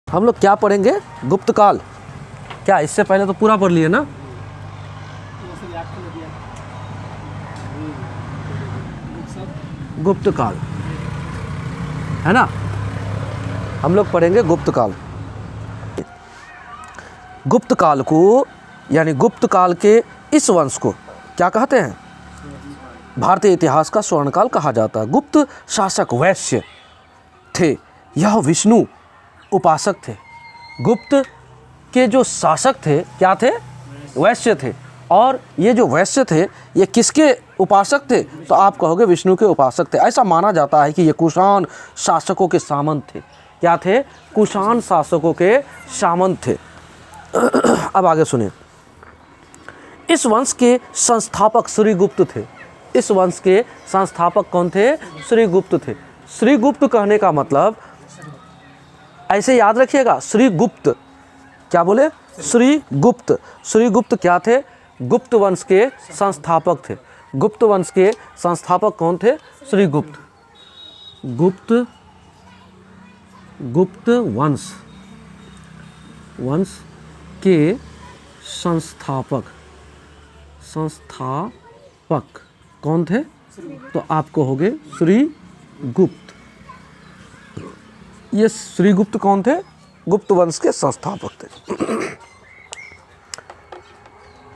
हम लोग क्या पढ़ेंगे? गुप्त काल। क्या इससे पहले तो पूरा पढ़ लिए ना? गुप्त काल है ना, हम लोग पढ़ेंगे गुप्त काल। गुप्त काल को यानी गुप्त काल के इस वंश को क्या कहते हैं? भारतीय इतिहास का स्वर्णकाल कहा जाता है। गुप्त शासक वैश्य थे, यह विष्णु उपासक थे। गुप्त के जो शासक थे क्या थे? वैश्य थे। और ये जो वैश्य थे ये किसके उपासक थे? तो आप कहोगे विष्णु के उपासक थे। ऐसा माना जाता है कि ये कुषाण शासकों के सामंत थे। क्या थे? कुषाण शासकों के सामंत थे। अब आगे सुनिए। इस वंश के संस्थापक श्रीगुप्त थे। इस वंश के संस्थापक कौन थे? श्रीगुप्त थे। श्रीगुप्त कहने का मतलब ऐसे याद रखिएगा, श्रीगुप्त क्या बोले? श्रीगुप्त। श्रीगुप्त क्या थे? गुप्त वंश के संस्थापक थे। गुप्त वंश के संस्थापक कौन थे? श्रीगुप्त। गुप्त वंश के संस्थापक कौन थे? तो आप कहोगे श्रीगुप्त। ये श्रीगुप्त कौन थे? गुप्त वंश के संस्थापक थे।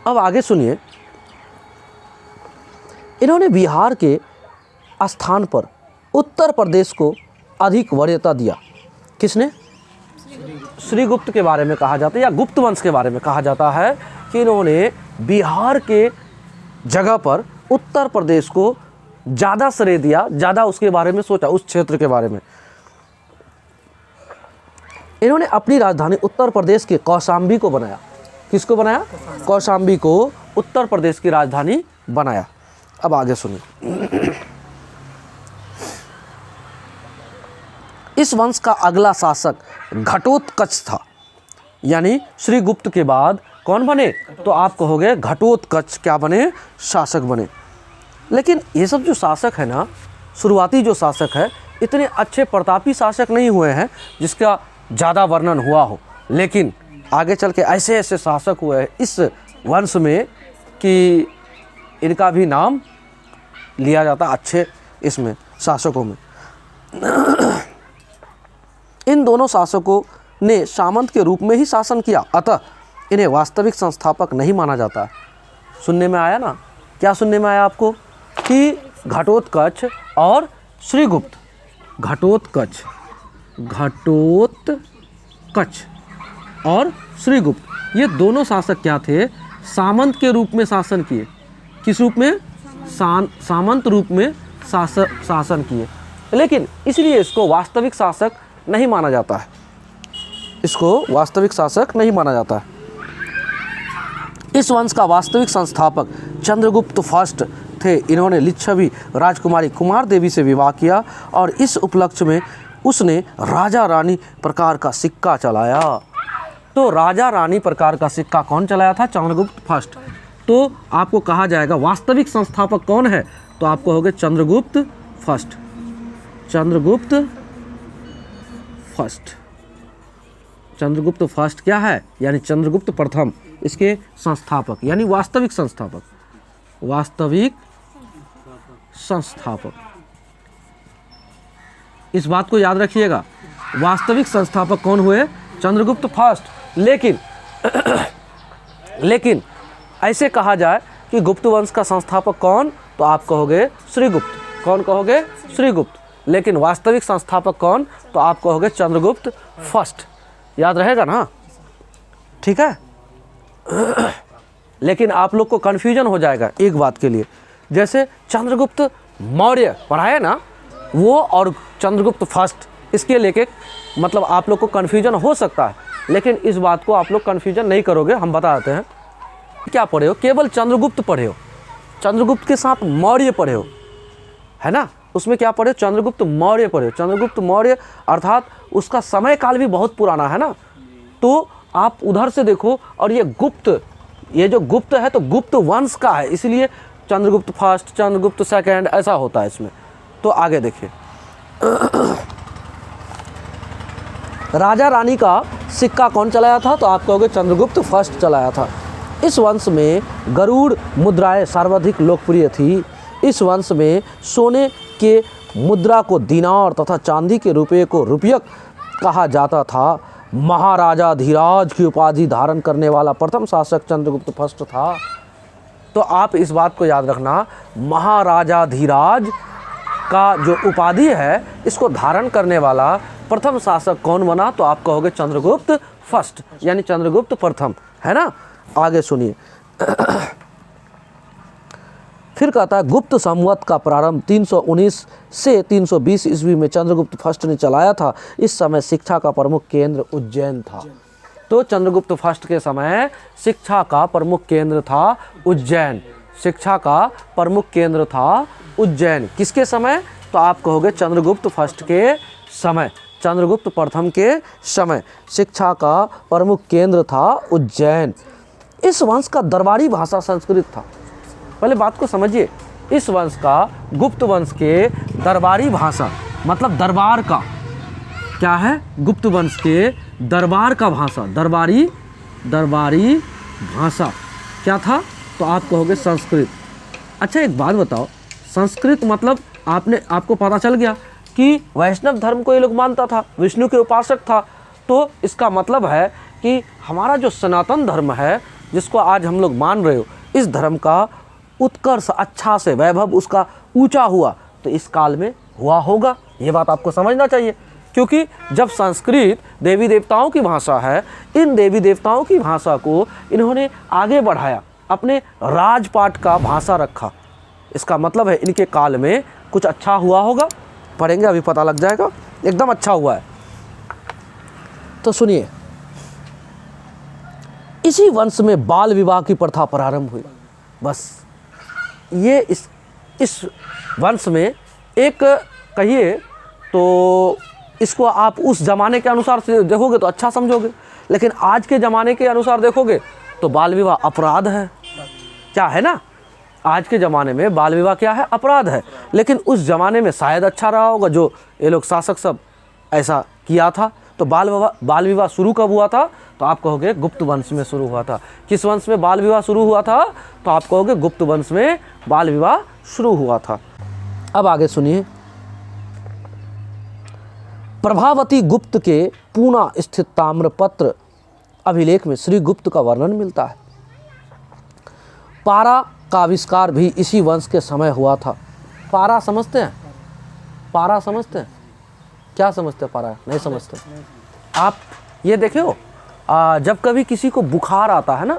अब आगे सुनिए। इन्होंने बिहार के स्थान पर उत्तर प्रदेश को अधिक वरीयता दिया। किसने? श्रीगुप्त के बारे में कहा जाता है या गुप्त वंश के बारे में कहा जाता है कि इन्होंने बिहार के जगह पर उत्तर प्रदेश को ज़्यादा श्रेय दिया, ज़्यादा उसके बारे में सोचा, उस क्षेत्र के बारे में। इन्होंने अपनी राजधानी उत्तर प्रदेश के कौशाम्बी को बनाया। किसको बनाया? कौशाम्बी को उत्तर प्रदेश की राजधानी बनाया। अब आगे सुनिए। इस वंश का अगला शासक घटोत्कच था। यानी श्रीगुप्त के बाद कौन बने? तो आप कहोगे घटोत्कच क्या बने? शासक बने। लेकिन ये सब जो शासक है ना, शुरुआती जो शासक है, इतने अच्छे प्रतापी शासक नहीं हुए हैं जिसका ज़्यादा वर्णन हुआ हो। लेकिन आगे चल के ऐसे ऐसे शासक हुए हैं इस वंश में कि इनका भी नाम लिया जाता अच्छे इसमें शासकों में। इन दोनों शासकों ने सामंत के रूप में ही शासन किया, अतः इन्हें वास्तविक संस्थापक नहीं माना जाता है। सुनने में आया ना? क्या सुनने में आया आपको? कि घटोत्कच और श्रीगुप्त। घटोत्कच और श्रीगुप्त ये दोनों शासक क्या थे? सामंत के रूप में शासन किए। किस रूप में? सामंत रूप में शासन किए। लेकिन इसलिए इसको वास्तविक शासक नहीं माना जाता है। इसको वास्तविक शासक नहीं माना जाता है। इस वंश का वास्तविक संस्थापक चंद्रगुप्त फर्स्ट थे। इन्होंने लिच्छवी राजकुमारी कुमार देवी से विवाह किया और इस उपलक्ष्य में उसने राजा रानी प्रकार का सिक्का चलाया। तो राजा रानी प्रकार का सिक्का कौन चलाया था? चंद्रगुप्त फर्स्ट। तो आपको कहा जाएगा वास्तविक संस्थापक कौन है? तो आप कहोगे Chandragupta first. Chandragupta first. Chandragupta first क्या है? यानी चंद्रगुप्त प्रथम इसके संस्थापक यानी वास्तविक संस्थापक। वास्तविक संस्थापक, इस बात को याद रखिएगा। वास्तविक संस्थापक कौन हुए? चंद्रगुप्त फर्स्ट। लेकिन ऐसे कहा जाए कि गुप्त वंश का संस्थापक कौन? तो आप कहोगे श्रीगुप्त। कौन कहोगे? श्रीगुप्त। लेकिन वास्तविक संस्थापक कौन? तो आप कहोगे चंद्रगुप्त फर्स्ट। याद रहेगा ना? ठीक है। लेकिन आप लोग को कन्फ्यूजन हो जाएगा एक बात के लिए। जैसे चंद्रगुप्त मौर्य पढ़ा है ना, वो और चंद्रगुप्त फर्स्ट, इसके लेके मतलब आप लोग को कन्फ्यूजन हो सकता है। लेकिन इस बात को आप लोग कन्फ्यूजन नहीं करोगे, हम बता देते हैं। क्या पढ़े हो? केवल चंद्रगुप्त पढ़े हो, चंद्रगुप्त के साथ मौर्य पढ़े हो, है ना? उसमें क्या पढ़े? चंद्रगुप्त मौर्य पढ़े हो। चंद्रगुप्त मौर्य अर्थात उसका समय काल भी बहुत पुराना है ना। तो आप उधर से देखो, और ये गुप्त, ये जो गुप्त है तो गुप्त वंश का है, इसलिए चंद्रगुप्त फर्स्ट, चंद्रगुप्त सेकंड ऐसा होता है इसमें। तो आगे देखिए। राजा रानी का सिक्का कौन चलाया था? तो आप कहोगे चंद्रगुप्त फर्स्ट चलाया था। इस वंश में गरुड़ मुद्राएं सर्वाधिक लोकप्रिय थी। इस वंश में सोने के मुद्रा को दिनार तथा चांदी के रुपये को रुपयक कहा जाता था। महाराजा धीराज की उपाधि धारण करने वाला प्रथम शासक चंद्रगुप्त फर्स्ट था। तो आप इस बात को याद रखना, महाराजा धीराज का जो उपाधि है इसको धारण करने वाला प्रथम शासक कौन बना? तो आप कहोगे चंद्रगुप्त फर्स्ट, यानी चंद्रगुप्त प्रथम, है ना। आगे सुनिए। फिर कहता है गुप्त संवत का प्रारंभ 319 से 320 ईस्वी में चंद्रगुप्त फर्स्ट ने चलाया था। इस समय शिक्षा का प्रमुख केंद्र उज्जैन था। तो चंद्रगुप्त फर्स्ट के समय शिक्षा का प्रमुख केंद्र था उज्जैन। शिक्षा का प्रमुख केंद्र था उज्जैन। किसके समय? तो आप कहोगे चंद्रगुप्त फर्स्ट के समय, चंद्रगुप्त प्रथम के समय शिक्षा का प्रमुख केंद्र था उज्जैन। इस वंश का दरबारी भाषा संस्कृत था। पहले बात को समझिए, इस वंश का, गुप्त वंश के दरबारी भाषा, मतलब दरबार का क्या है? गुप्त वंश के दरबार का भाषा, दरबारी भाषा क्या था? तो आप कहोगे संस्कृत। अच्छा एक बात बताओ, संस्कृत मतलब आपको पता चल गया कि वैष्णव धर्म को ये लोग मानता था, विष्णु के उपासक था। तो इसका मतलब है कि हमारा जो सनातन धर्म है, जिसको आज हम लोग मान रहे हो, इस धर्म का उत्कर्ष अच्छा से, वैभव उसका ऊंचा हुआ तो इस काल में हुआ होगा। ये बात आपको समझना चाहिए, क्योंकि जब संस्कृत देवी देवताओं की भाषा है, इन देवी देवताओं की भाषा को इन्होंने आगे बढ़ाया, अपने राजपाट का भाषा रखा, इसका मतलब है इनके काल में कुछ अच्छा हुआ होगा। पढ़ेंगे अभी पता लग जाएगा, एकदम अच्छा हुआ है। तो सुनिए, इसी वंश में बाल विवाह की प्रथा प्रारंभ हुई। बस ये इस वंश में एक कहिए तो इसको आप उस ज़माने के अनुसार से देखोगे तो अच्छा समझोगे, लेकिन आज के ज़माने के अनुसार देखोगे तो बाल विवाह अपराध है। क्या है ना, आज के ज़माने में बाल विवाह क्या है? अपराध है। लेकिन उस ज़माने में शायद अच्छा रहा होगा, जो ये लोग शासक सब ऐसा किया था। तो बाल विवाह शुरू कब हुआ था? तो आप कहोगे गुप्त वंश में शुरू हुआ था। किस वंश में बाल विवाह शुरू हुआ था? तो आप कहोगे गुप्त वंश में बाल विवाह शुरू हुआ था। अब आगे सुनिए। प्रभावती गुप्त के पूना स्थित ताम्रपत्र अभिलेख में श्री गुप्त का वर्णन मिलता है। पारा का आविष्कार भी इसी वंश के समय हुआ था। पारा समझते हैं? पारा समझते हैं? क्या समझते हैं पारा? नहीं समझते? आप ये देखो, जब कभी किसी को बुखार आता है ना,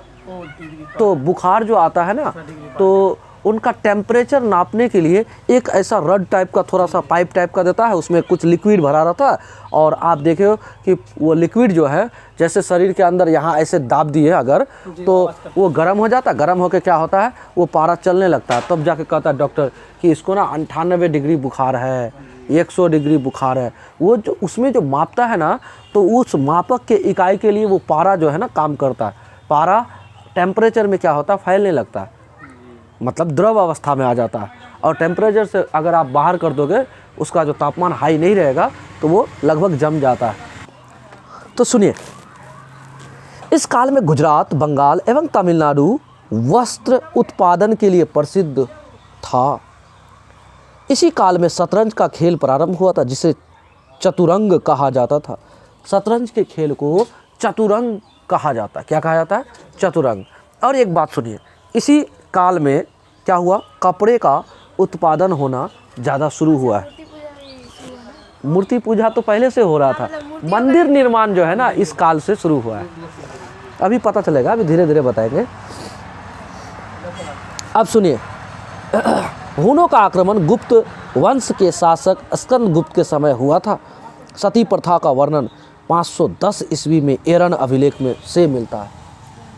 तो बुखार जो आता है ना, तो उनका टेम्परेचर नापने के लिए एक ऐसा रड टाइप का, थोड़ा सा पाइप टाइप का देता है, उसमें कुछ लिक्विड भरा रहता है, और आप देखो कि वो लिक्विड जो है जैसे शरीर के अंदर यहाँ ऐसे दाब दिए अगर, तो वो गर्म हो जाता है। गर्म होकर क्या होता है, वो पारा चलने लगता है। तब जाके कहता है डॉक्टर कि इसको ना 98 डिग्री बुखार है, 100 डिग्री बुखार है। वो जो उसमें जो मापता है ना, तो उस मापक के इकाई के लिए वो पारा जो है ना काम करता है। पारा टेम्परेचर में क्या होता है, फैलने लगता है, मतलब द्रव अवस्था में आ जाता है। और टेम्परेचर से अगर आप बाहर कर दोगे, उसका जो तापमान हाई नहीं रहेगा, तो वो लगभग जम जाता है। तो सुनिए, इस काल में गुजरात, बंगाल एवं तमिलनाडु वस्त्र उत्पादन के लिए प्रसिद्ध था। इसी काल में शतरंज का खेल प्रारंभ हुआ था, जिसे चतुरंग कहा जाता था। शतरंज के खेल को चतुरंग कहा जाता है। क्या कहा जाता है? चतुरंग। और एक बात सुनिए, इसी काल में क्या हुआ, कपड़े का उत्पादन होना ज़्यादा शुरू हुआ है। मूर्ति पूजा तो पहले से हो रहा था, मंदिर निर्माण जो है ना इस काल से शुरू हुआ है। अभी पता चलेगा, अभी धीरे धीरे बताएंगे। अब सुनिए, हुनों का आक्रमण गुप्त वंश के शासक स्कंदगुप्त के समय हुआ था। सती प्रथा का वर्णन 510 ईस्वी में एरन अभिलेख में से मिलता है।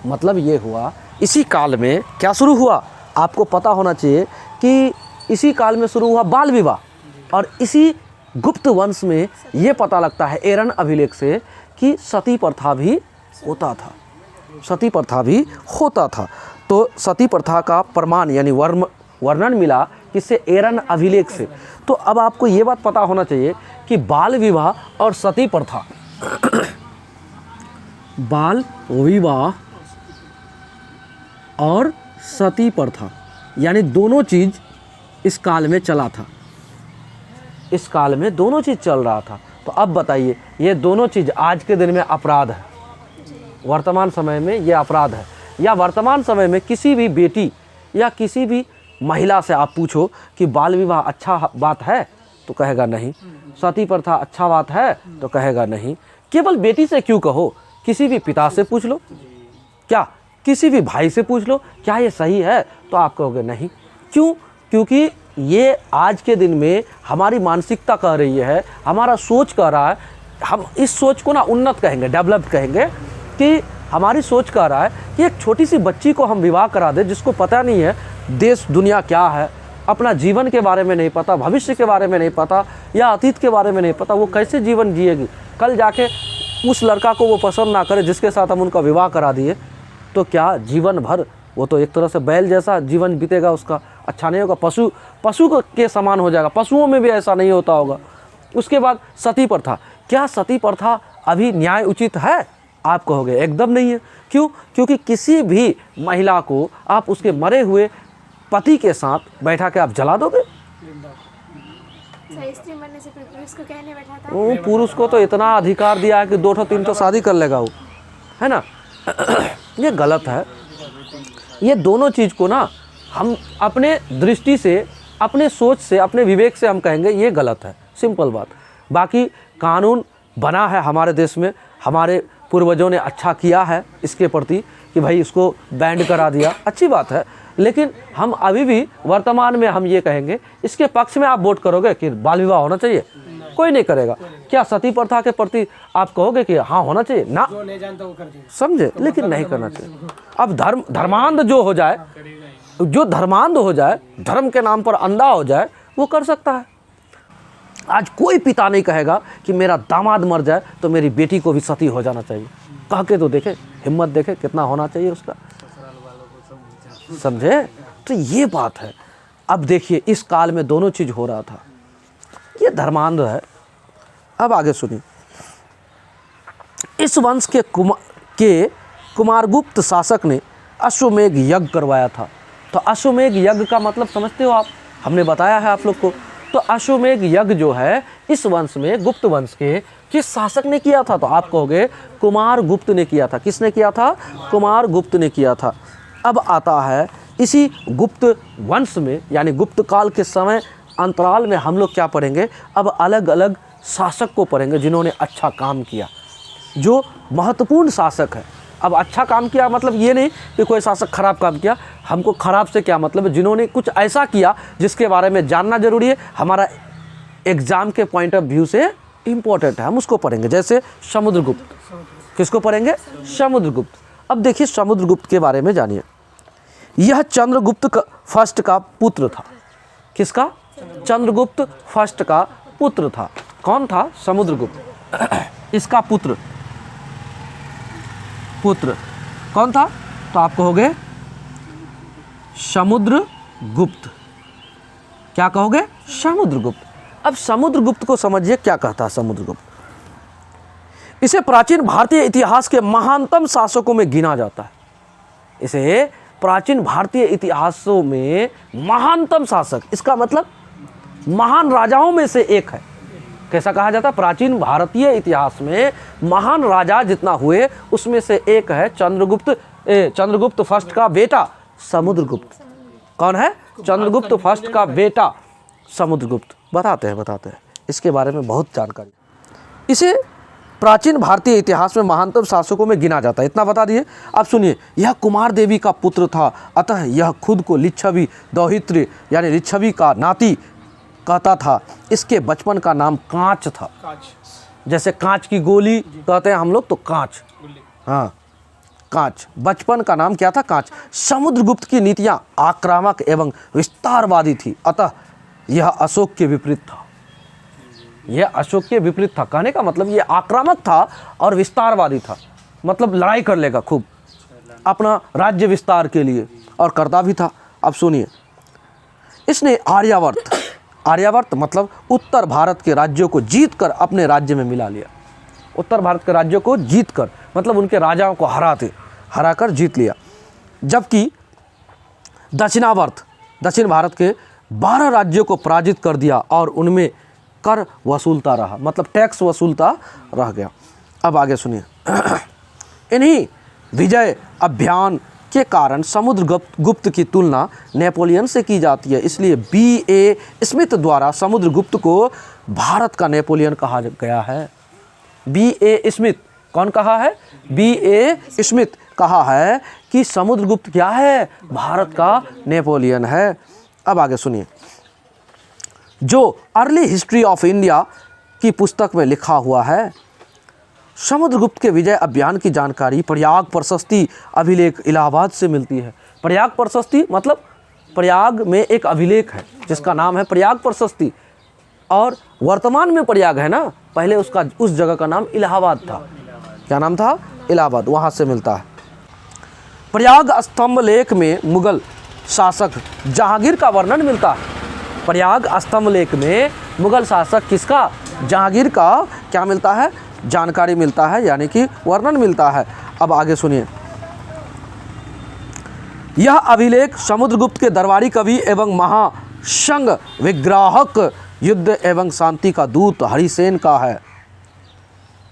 मतलब ये हुआ, इसी काल में क्या शुरू हुआ, आपको पता होना चाहिए कि इसी काल में शुरू हुआ बाल विवाह। और इसी गुप्त वंश में ये पता लगता है एरन अभिलेख से कि सती प्रथा भी होता था। सती प्रथा भी होता था। तो सती प्रथा का प्रमाण यानी वर्णन मिला किससे? एरन अभिलेख से। तो अब आपको ये बात पता होना चाहिए कि बाल विवाह और सती प्रथा बाल विवाह और सती प्रथा, यानी दोनों चीज़ इस काल में चला था। इस काल में दोनों चीज़ चल रहा था। तो अब बताइए, ये दोनों चीज़ आज के दिन में अपराध है, वर्तमान समय में ये अपराध है। या वर्तमान समय में किसी भी बेटी या किसी भी महिला से आप पूछो कि बाल विवाह अच्छा बात है तो कहेगा नहीं, सती प्रथा अच्छा बात है तो कहेगा नहीं। केवल बेटी से क्यों कहो, किसी भी पिता से पूछ लो, क्या किसी भी भाई से पूछ लो, क्या ये सही है, तो आप कहोगे नहीं। क्यों? क्योंकि ये आज के दिन में हमारी मानसिकता कह रही है, हमारा सोच कह रहा है, हम इस सोच को ना उन्नत कहेंगे, डेवलप कहेंगे, कि हमारी सोच कह रहा है कि एक छोटी सी बच्ची को हम विवाह करा दें जिसको पता नहीं है देश दुनिया क्या है, अपना जीवन के बारे में नहीं पता, भविष्य के बारे में नहीं पता, या अतीत के बारे में नहीं पता, वो कैसे जीवन जिएगी। कल जाके उस लड़का को वो पसंद ना करे जिसके साथ हम उनका विवाह करा दिए, तो क्या जीवन भर वो तो एक तरह से बैल जैसा जीवन बीतेगा, उसका अच्छा नहीं होगा, पशु के समान हो जाएगा, पशुओं में भी ऐसा नहीं होता होगा। उसके बाद सती प्रथा, क्या सती प्रथा अभी न्याय उचित है? आप कहोगे एकदम नहीं है। क्यों? क्योंकि किसी भी महिला को आप उसके मरे हुए पति के साथ बैठा के आप जला दोगे? स्त्री मरने से फिर पुरुष को कहने बैठा था। वो पुरुष को तो इतना अधिकार दिया है कि 2-3 तो शादी कर लेगा वो, है ना। ये गलत है। ये दोनों चीज़ को ना हम अपने दृष्टि से, अपने सोच से, अपने विवेक से हम कहेंगे ये गलत है, सिंपल बात। बाकी कानून बना है हमारे देश में, हमारे पूर्वजों ने अच्छा किया है इसके प्रति कि भाई इसको बैंड करा दिया, अच्छी बात है। लेकिन हम अभी भी वर्तमान में हम ये कहेंगे, इसके पक्ष में आप वोट करोगे कि बाल विवाह होना चाहिए? कोई नहीं करेगा। क्या सती प्रथा के प्रति आप कहोगे कि हाँ होना चाहिए? ना, समझे, लेकिन नहीं करना चाहिए। अब धर्मांध जो हो जाए, जो धर्मांध हो जाए, धर्म के नाम पर अंधा हो जाए, वो कर सकता है। आज कोई पिता नहीं कहेगा कि मेरा दामाद मर जाए तो मेरी बेटी को भी सती हो जाना चाहिए। कह के तो देखे, हिम्मत देखे कितना होना चाहिए उसका, समझे। तो ये बात है। अब देखिए इस काल में दोनों चीज हो रहा था, ये धर्मांध है। अब आगे सुनिए, इस वंश के कुमारगुप्त शासक ने अश्वमेध यज्ञ करवाया था। तो अश्वमेध यज्ञ का मतलब समझते हो आप, हमने बताया है आप लोग को। तो अश्वमेध यज्ञ जो है इस वंश में, गुप्त वंश के किस शासक ने किया था? तो आप कहोगे कुमारगुप्त ने किया था। किसने किया था? कुमारगुप्त ने किया था। अब आता है इसी गुप्त वंश में, यानी गुप्त काल के समय अंतराल में हम लोग क्या पढ़ेंगे? अब अलग अलग शासक को पढ़ेंगे जिन्होंने अच्छा काम किया, जो महत्वपूर्ण शासक है। अब अच्छा काम किया मतलब ये नहीं कि कोई शासक खराब काम किया। हमको खराब से क्या मतलब है? जिन्होंने कुछ ऐसा किया जिसके बारे में जानना जरूरी है, हमारा एग्जाम के पॉइंट ऑफ व्यू से इम्पोर्टेंट है, हम उसको पढ़ेंगे। जैसे समुद्रगुप्त, किसको पढ़ेंगे? समुद्रगुप्त। अब देखिए समुद्रगुप्त के बारे में जानिए। यह चंद्रगुप्त फर्स्ट का पुत्र था। किसका? चंद्रगुप्त फर्स्ट का पुत्र था। कौन था? समुद्रगुप्त। इसका पुत्र कौन था? तो आप कहोगे समुद्रगुप्त। क्या कहोगे? समुद्रगुप्त। अब समुद्रगुप्त को समझिए क्या कहता है समुद्रगुप्त। इसे प्राचीन भारतीय इतिहास के महानतम शासकों में गिना जाता है। इसे प्राचीन भारतीय इतिहासों में महानतम शासक, इसका मतलब महान राजाओं में से एक है। कैसा कहा जाता है? प्राचीन भारतीय इतिहास में महान राजा जितना हुए उसमें से एक है चंद्रगुप्त फर्स्ट का बेटा समुद्रगुप्त। कौन है? चंद्रगुप्त फर्स्ट का बेटा समुद्रगुप्त। बताते हैं इसके बारे में बहुत जानकारी। इसे प्राचीन भारतीय इतिहास में महानतम शासकों में गिना जाता है, इतना बता दिए। अब सुनिए, यह कुमार देवी का पुत्र था, अतः यह खुद को लिच्छवी दौहित्र यानी लिच्छवी का नाती कहता था। इसके बचपन का नाम कांच था। जैसे कांच की गोली कहते हैं हम लोग, तो कांच, हाँ कांच। बचपन का नाम क्या था? कांच। समुद्रगुप्त की नीतियां आक्रामक एवं विस्तारवादी थी, अतः यह अशोक के विपरीत था। यह अशोक के विपरीत था, कहने का मतलब ये आक्रामक था और विस्तारवादी था, मतलब लड़ाई कर लेगा खूब अपना राज्य विस्तार के लिए, और करता भी था। अब सुनिए, इसने आर्यावर्त मतलब उत्तर भारत के राज्यों को जीतकर अपने राज्य में मिला लिया। उत्तर भारत के राज्यों को जीत कर, मतलब उनके राजाओं को हराकर जीत लिया। जबकि दक्षिण भारत के 12 राज्यों को पराजित कर दिया और उनमें कर वसूलता रहा, मतलब टैक्स वसूलता रह गया। अब आगे सुनिए। इन्हीं विजय अभियान के कारण समुद्रगुप्त की तुलना नेपोलियन से की जाती है। इसलिए B.A. स्मिथ द्वारा समुद्रगुप्त को भारत का नेपोलियन कहा गया है। B.A. स्मिथ कौन कहा है? B.A. स्मिथ कहा है कि समुद्रगुप्त क्या है? भारत का नेपोलियन है। अब आगे सुनिए। जो अर्ली हिस्ट्री ऑफ इंडिया की पुस्तक में लिखा हुआ है, समुद्रगुप्त के विजय अभियान की जानकारी प्रयाग प्रशस्ति अभिलेख इलाहाबाद से मिलती है। प्रयाग प्रशस्ति मतलब प्रयाग में एक अभिलेख है जिसका नाम है प्रयाग प्रशस्ति, और वर्तमान में प्रयाग है ना, पहले उस जगह का नाम इलाहाबाद था। क्या नाम था? इलाहाबाद, वहाँ से मिलता है। प्रयाग स्तंभ लेख में मुगल शासक जहांगीर का वर्णन मिलता है। प्रयाग स्तंभ लेख में मुगल शासक किसका? जहांगीर का क्या मिलता है? जानकारी मिलता है, यानी कि वर्णन मिलता है। अब आगे सुनिए। यह अभिलेख समुद्रगुप्त के दरबारी कवि एवं महासंघ विग्राहक युद्ध एवं शांति का दूत हरिसेन का है।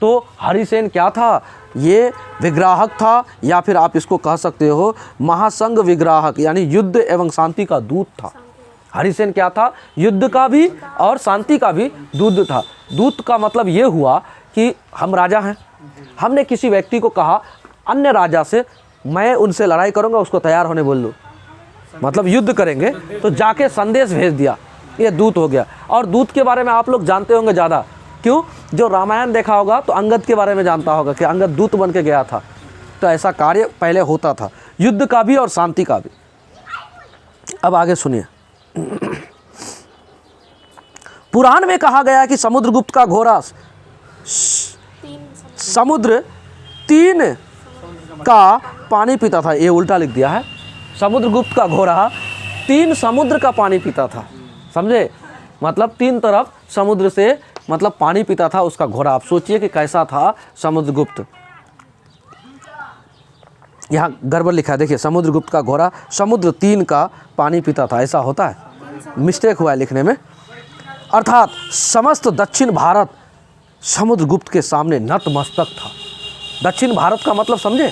तो हरिसेन क्या था? ये विग्राहक था, या फिर आप इसको कह सकते हो महासंघ विग्राहक, यानी युद्ध एवं शांति का दूत था। हरिसेन क्या था? युद्ध का भी और शांति का भी दूत था। दूत का मतलब ये हुआ कि हम राजा हैं, हमने किसी व्यक्ति को कहा अन्य राजा से मैं उनसे लड़ाई करूंगा, उसको तैयार होने बोल दो, मतलब युद्ध करेंगे, तो जाके संदेश भेज दिया, ये दूत हो गया। और दूत के बारे में आप लोग जानते होंगे ज़्यादा, क्यों? जो रामायण देखा होगा तो अंगद के बारे में जानता होगा कि अंगद दूत बन के गया था। तो ऐसा कार्य पहले होता था, युद्ध का भी और शांति का भी। अब आगे सुनिए। पुराण में कहा गया कि समुद्रगुप्त का घोड़ा समुद्र 3 का पानी पीता था। ये उल्टा लिख दिया है। समुद्रगुप्त का घोड़ा 3 समुद्र का पानी पीता था, समझे? मतलब 3 तरफ समुद्र से मतलब पानी पीता था उसका घोड़ा। आप सोचिए कि कैसा था समुद्रगुप्त। यहाँ गड़बड़ लिखा है, देखिए, समुद्रगुप्त का घोड़ा समुद्र 3 का पानी पीता था, ऐसा होता है, मिस्टेक हुआ है लिखने में। अर्थात समस्त दक्षिण भारत समुद्रगुप्त के सामने नतमस्तक था। दक्षिण भारत का मतलब समझे?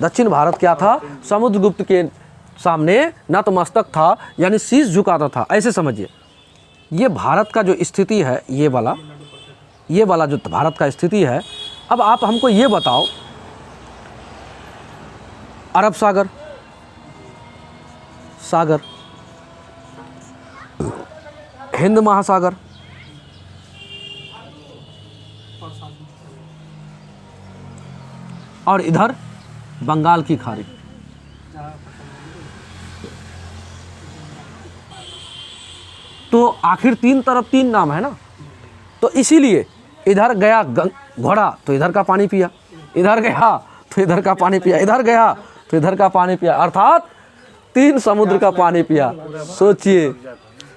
दक्षिण भारत क्या था? समुद्रगुप्त के सामने नतमस्तक था, यानी शीश झुकाता था, ऐसे समझिए। ये भारत का जो स्थिति है, ये वाला जो भारत का स्थिति है। अब आप हमको ये बताओ, अरब सागर, हिंद महासागर, और इधर बंगाल की खाड़ी। तो आखिर 3 तरफ 3 नाम है ना, तो इसीलिए इधर गया घोड़ा तो इधर का पानी पिया, इधर गया तो इधर का पानी पिया, इधर गया तो इधर का पानी पिया, अर्थात 3 समुद्र का पानी पिया। सोचिए,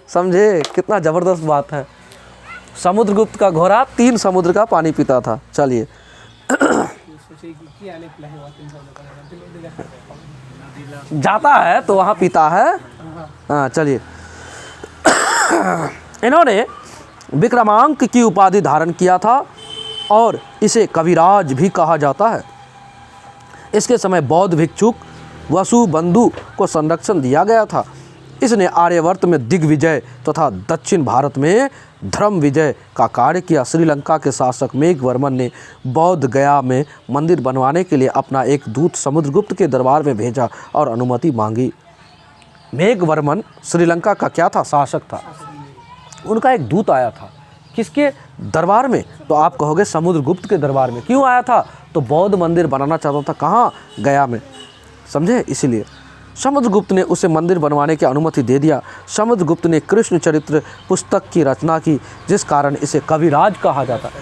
समझे? कितना ज़बरदस्त बात है। समुद्रगुप्त का घोड़ा 3 समुद्र का पानी पीता था। चलिए जाता है तो वहाँ पीता है। हाँ, चलिए। इन्होंने विक्रमांक की उपाधि धारण किया था और इसे कविराज भी कहा जाता है। इसके समय बौद्ध भिक्षुक वसुबंधु को संरक्षण दिया गया था। इसने आर्यवर्त में दिग्विजय तथा दक्षिण भारत में धर्म विजय का कार्य किया। श्रीलंका के शासक मेघवर्मन ने बौद्ध गया में मंदिर बनवाने के लिए अपना एक दूत समुद्रगुप्त के दरबार में भेजा और अनुमति मांगी। मेघवर्मन श्रीलंका का क्या था? शासक था। उनका एक दूत आया था, किसके दरबार में? तो आप कहोगे समुद्रगुप्त के दरबार में। क्यों आया था? तो बौद्ध मंदिर बनाना चाहता था। कहाँ? गया में, समझे? इसीलिए समुद्रगुप्त ने उसे मंदिर बनवाने की अनुमति दे दिया। समुद्रगुप्त ने कृष्ण चरित्र पुस्तक की रचना की, जिस कारण इसे कविराज कहा जाता है।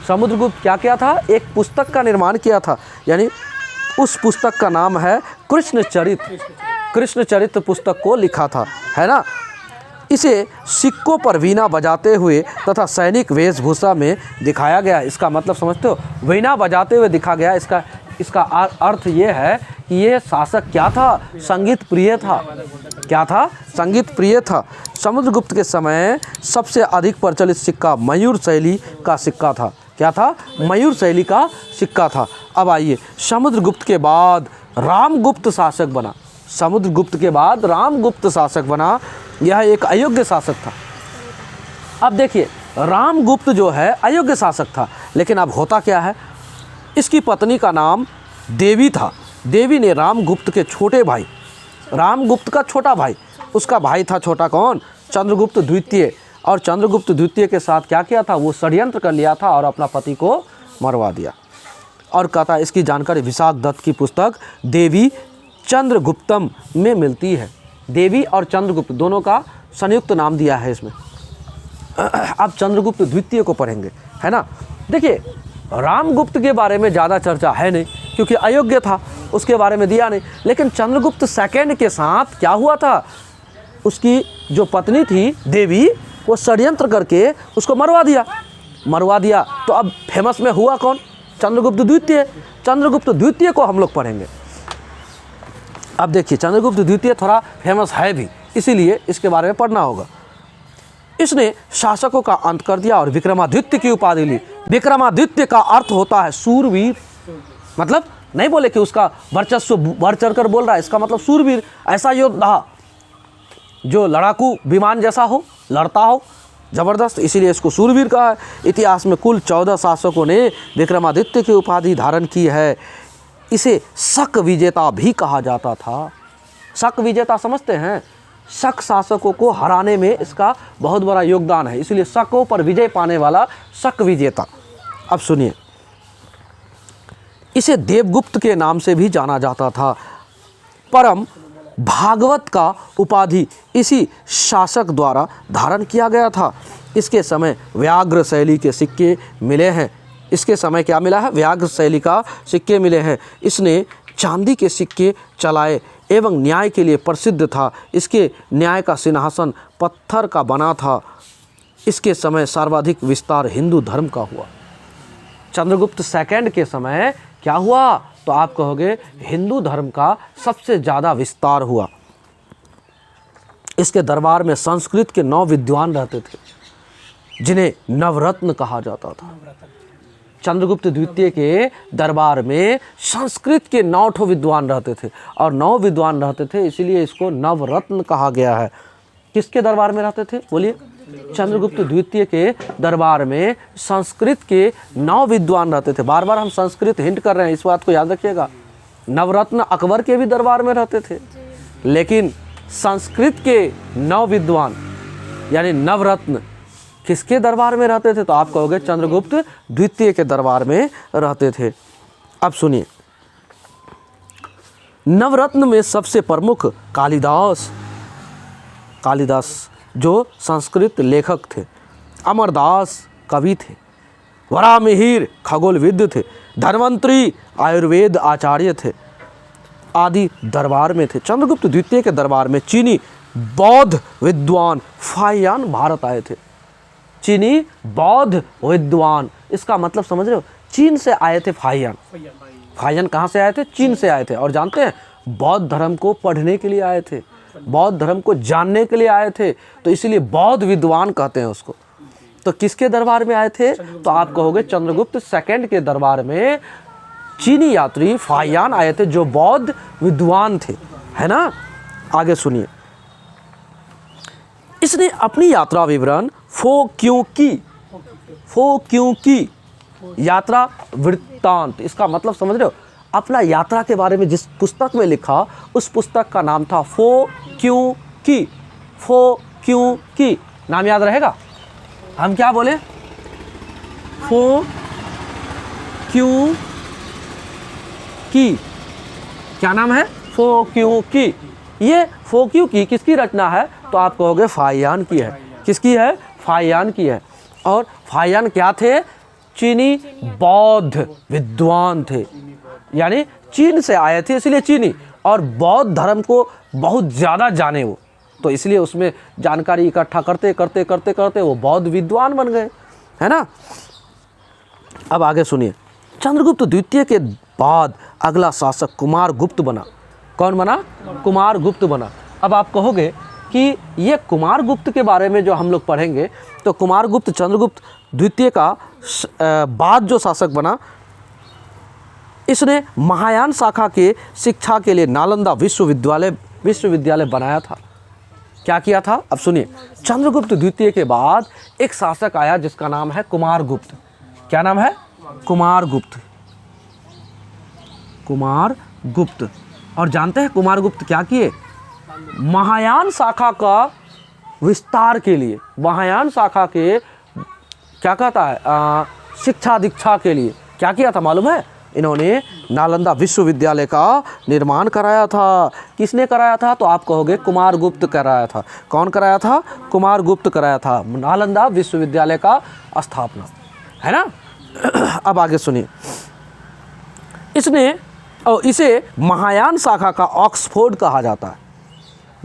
समुद्रगुप्त क्या किया था? एक पुस्तक का निर्माण किया था, यानी उस पुस्तक का नाम है कृष्ण चरित्र। कृष्ण चरित्र पुस्तक को लिखा था, है ना? इसे सिक्कों पर वीणा बजाते हुए तथा सैनिक वेशभूषा में दिखाया गया। इसका मतलब समझते हो, वीणा बजाते हुए दिखा गया। इसका अर्थ ये है कि ये शासक क्या था, संगीत प्रिय था। क्या था? संगीत प्रिय था। समुद्रगुप्त के समय सबसे अधिक प्रचलित सिक्का मयूर शैली का सिक्का था। क्या था? मयूर शैली का सिक्का था। अब आइए, समुद्रगुप्त के बाद रामगुप्त शासक बना। समुद्रगुप्त के बाद रामगुप्त शासक बना। यह एक अयोग्य शासक था। अब देखिए, रामगुप्त जो है अयोग्य शासक था, लेकिन अब होता क्या है, इसकी पत्नी का नाम देवी था। देवी ने रामगुप्त के छोटे भाई, रामगुप्त का छोटा भाई, उसका भाई था छोटा कौन? चंद्रगुप्त द्वितीय। और चंद्रगुप्त द्वितीय के साथ क्या किया था? वो षड्यंत्र कर लिया था और अपना पति को मरवा दिया। और कहता है, इसकी जानकारी विशाख दत्त की पुस्तक देवी चंद्रगुप्तम में मिलती है। देवी और चंद्रगुप्त दोनों का संयुक्त नाम दिया है इसमें। अब चंद्रगुप्त द्वितीय को पढ़ेंगे, है ना। देखिए, रामगुप्त के बारे में ज़्यादा चर्चा है नहीं, क्योंकि अयोग्य था, उसके बारे में दिया नहीं। लेकिन चंद्रगुप्त सेकंड के साथ क्या हुआ था, उसकी जो पत्नी थी देवी, वो षड्यंत्र करके उसको मरवा दिया। तो अब फेमस में हुआ कौन? चंद्रगुप्त द्वितीय। चंद्रगुप्त द्वितीय को हम लोग पढ़ेंगे। अब देखिए, चंद्रगुप्त द्वितीय थोड़ा फेमस है भी, इसीलिए इसके बारे में पढ़ना होगा। इसने शासकों का अंत कर दिया और विक्रमादित्य की उपाधि ली। विक्रमादित्य का अर्थ होता है सूरवीर। मतलब नहीं बोले कि उसका वर्चस्व बढ़ चढ़ कर बोल रहा है, इसका मतलब सूरवीर, ऐसा योद्धा जो लड़ाकू विमान जैसा हो, लड़ता हो जबरदस्त, इसीलिए इसको सूरवीर कहा है। इतिहास में कुल 14 शासकों ने विक्रमादित्य की उपाधि धारण की है। इसे शक विजेता भी कहा जाता था। शक विजेता समझते हैं? शक शासकों को हराने में इसका बहुत बड़ा योगदान है, इसलिए शकों पर विजय पाने वाला शक विजेता। अब सुनिए, इसे देवगुप्त के नाम से भी जाना जाता था। परम भागवत का उपाधि इसी शासक द्वारा धारण किया गया था। इसके समय व्याघ्र शैली के सिक्के मिले हैं। इसके समय क्या मिला है? व्याघ्र शैली का सिक्के मिले हैं। इसने चांदी के सिक्के चलाए एवं न्याय के लिए प्रसिद्ध था। इसके न्याय का सिंहासन पत्थर का बना था। इसके समय सर्वाधिक विस्तार हिंदू धर्म का हुआ। चंद्रगुप्त सेकंड के समय क्या हुआ? तो आप कहोगे हिंदू धर्म का सबसे ज़्यादा विस्तार हुआ। इसके दरबार में संस्कृत के 9 विद्वान रहते थे, जिन्हें नवरत्न कहा जाता था। चंद्रगुप्त द्वितीय के दरबार में संस्कृत के 9 विद्वान रहते थे, और 9 विद्वान रहते थे, इसीलिए इसको नवरत्न कहा गया है। किसके दरबार में रहते थे? बोलिए। चंद्रगुप्त द्वितीय के दरबार में संस्कृत के 9 विद्वान रहते थे। बार बार हम संस्कृत हिंट कर रहे हैं, इस बात को याद रखिएगा। नवरत्न अकबर के भी दरबार में रहते थे, लेकिन संस्कृत के 9 विद्वान यानी नवरत्न किसके दरबार में रहते थे? तो आप कहोगे चंद्रगुप्त द्वितीय के दरबार में रहते थे। अब सुनिए, नवरत्न में सबसे प्रमुख कालिदास जो संस्कृत लेखक थे, अमरदास कवि थे, वराहमिहिर खगोलविद थे, धन्वंतरी आयुर्वेद आचार्य थे, आदि दरबार में थे। चंद्रगुप्त द्वितीय के दरबार में चीनी बौद्ध विद्वान फाहियान भारत आए थे। चीनी बौद्ध विद्वान, इसका मतलब समझ रहे हो? चीन से आए थे फाहियान। फाहियान कहाँ से आए थे? चीन से आए थे। और जानते हैं, बौद्ध धर्म को पढ़ने के लिए आए थे, बौद्ध धर्म को जानने के लिए आए थे, तो इसीलिए बौद्ध विद्वान कहते हैं उसको। तो किसके दरबार में आए थे? तो आप कहोगे चंद्रगुप्त सेकंड के दरबार में चीनी यात्री फाहियान आए थे, जो बौद्ध विद्वान थे, है ना। आगे सुनिए, इसने अपनी यात्रा विवरण फो क्यों की यात्रा वृत्तांत, इसका मतलब समझ रहे हो? अपना यात्रा के बारे में जिस पुस्तक में लिखा, उस पुस्तक का नाम था फो क्यों की। नाम याद रहेगा? हम क्या बोले? फो क्यों की। क्या नाम है? फो क्यों की। ये फो क्यों की किसकी रचना है? तो आप कहोगे फाहियान की है। किसकी है? फाहियान की है। और फाहियान क्या थे? चीनी बौद्ध विद्वान थे, यानी चीन से आए थे, इसलिए चीनी, और बौद्ध धर्म को बहुत ज़्यादा जाने वो, तो इसलिए उसमें जानकारी इकट्ठा करते करते करते करते वो बौद्ध विद्वान बन गए, है ना। अब आगे सुनिए, चंद्रगुप्त द्वितीय के बाद अगला शासक कुमारगुप्त बना। कौन बना? कुमारगुप्त बना। अब आप कहोगे कि ये कुमारगुप्त के बारे में जो हम लोग पढ़ेंगे, तो कुमारगुप्त चंद्रगुप्त द्वितीय का बाद जो शासक बना, इसने महायान शाखा के शिक्षा के लिए नालंदा विश्वविद्यालय बनाया था। क्या किया था? अब सुनिए, चंद्रगुप्त द्वितीय के बाद एक शासक आया जिसका नाम है कुमारगुप्त। क्या नाम है? कुमारगुप्त। कुमारगुप्त। और जानते हैं कुमारगुप्त क्या किए? महायान शाखा का विस्तार के लिए, महायान शाखा के क्या कहता है, शिक्षा दीक्षा के लिए क्या किया था मालूम है? इन्होंने नालंदा विश्वविद्यालय का निर्माण कराया था। किसने कराया था? तो आप कहोगे कुमारगुप्त कराया था। कौन कराया था? कुमारगुप्त कराया था नालंदा विश्वविद्यालय का स्थापना, है ना। अब आगे सुनिए, इसे महायान शाखा का ऑक्सफोर्ड कहा जाता है।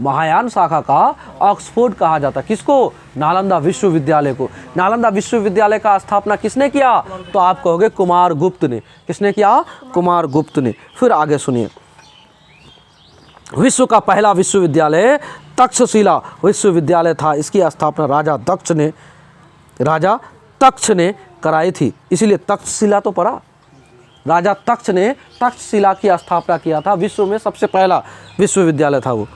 महायान शाखा का ऑक्सफोर्ड कहा जाता है। किसको? नालंदा विश्वविद्यालय को। नालंदा विश्वविद्यालय का स्थापना किसने किया? तो आप कहोगे कुमारगुप्त ने। किसने किया? कुमारगुप्त ने। फिर आगे सुनिए, विश्व का पहला विश्वविद्यालय तक्षशिला विश्वविद्यालय था। इसकी स्थापना राजा तक्ष ने कराई थी, इसीलिए तक्षशिला तो पढ़ा। राजा तक्ष ने तक्षशिला की स्थापना किया था। विश्व में सबसे पहला विश्वविद्यालय था वो,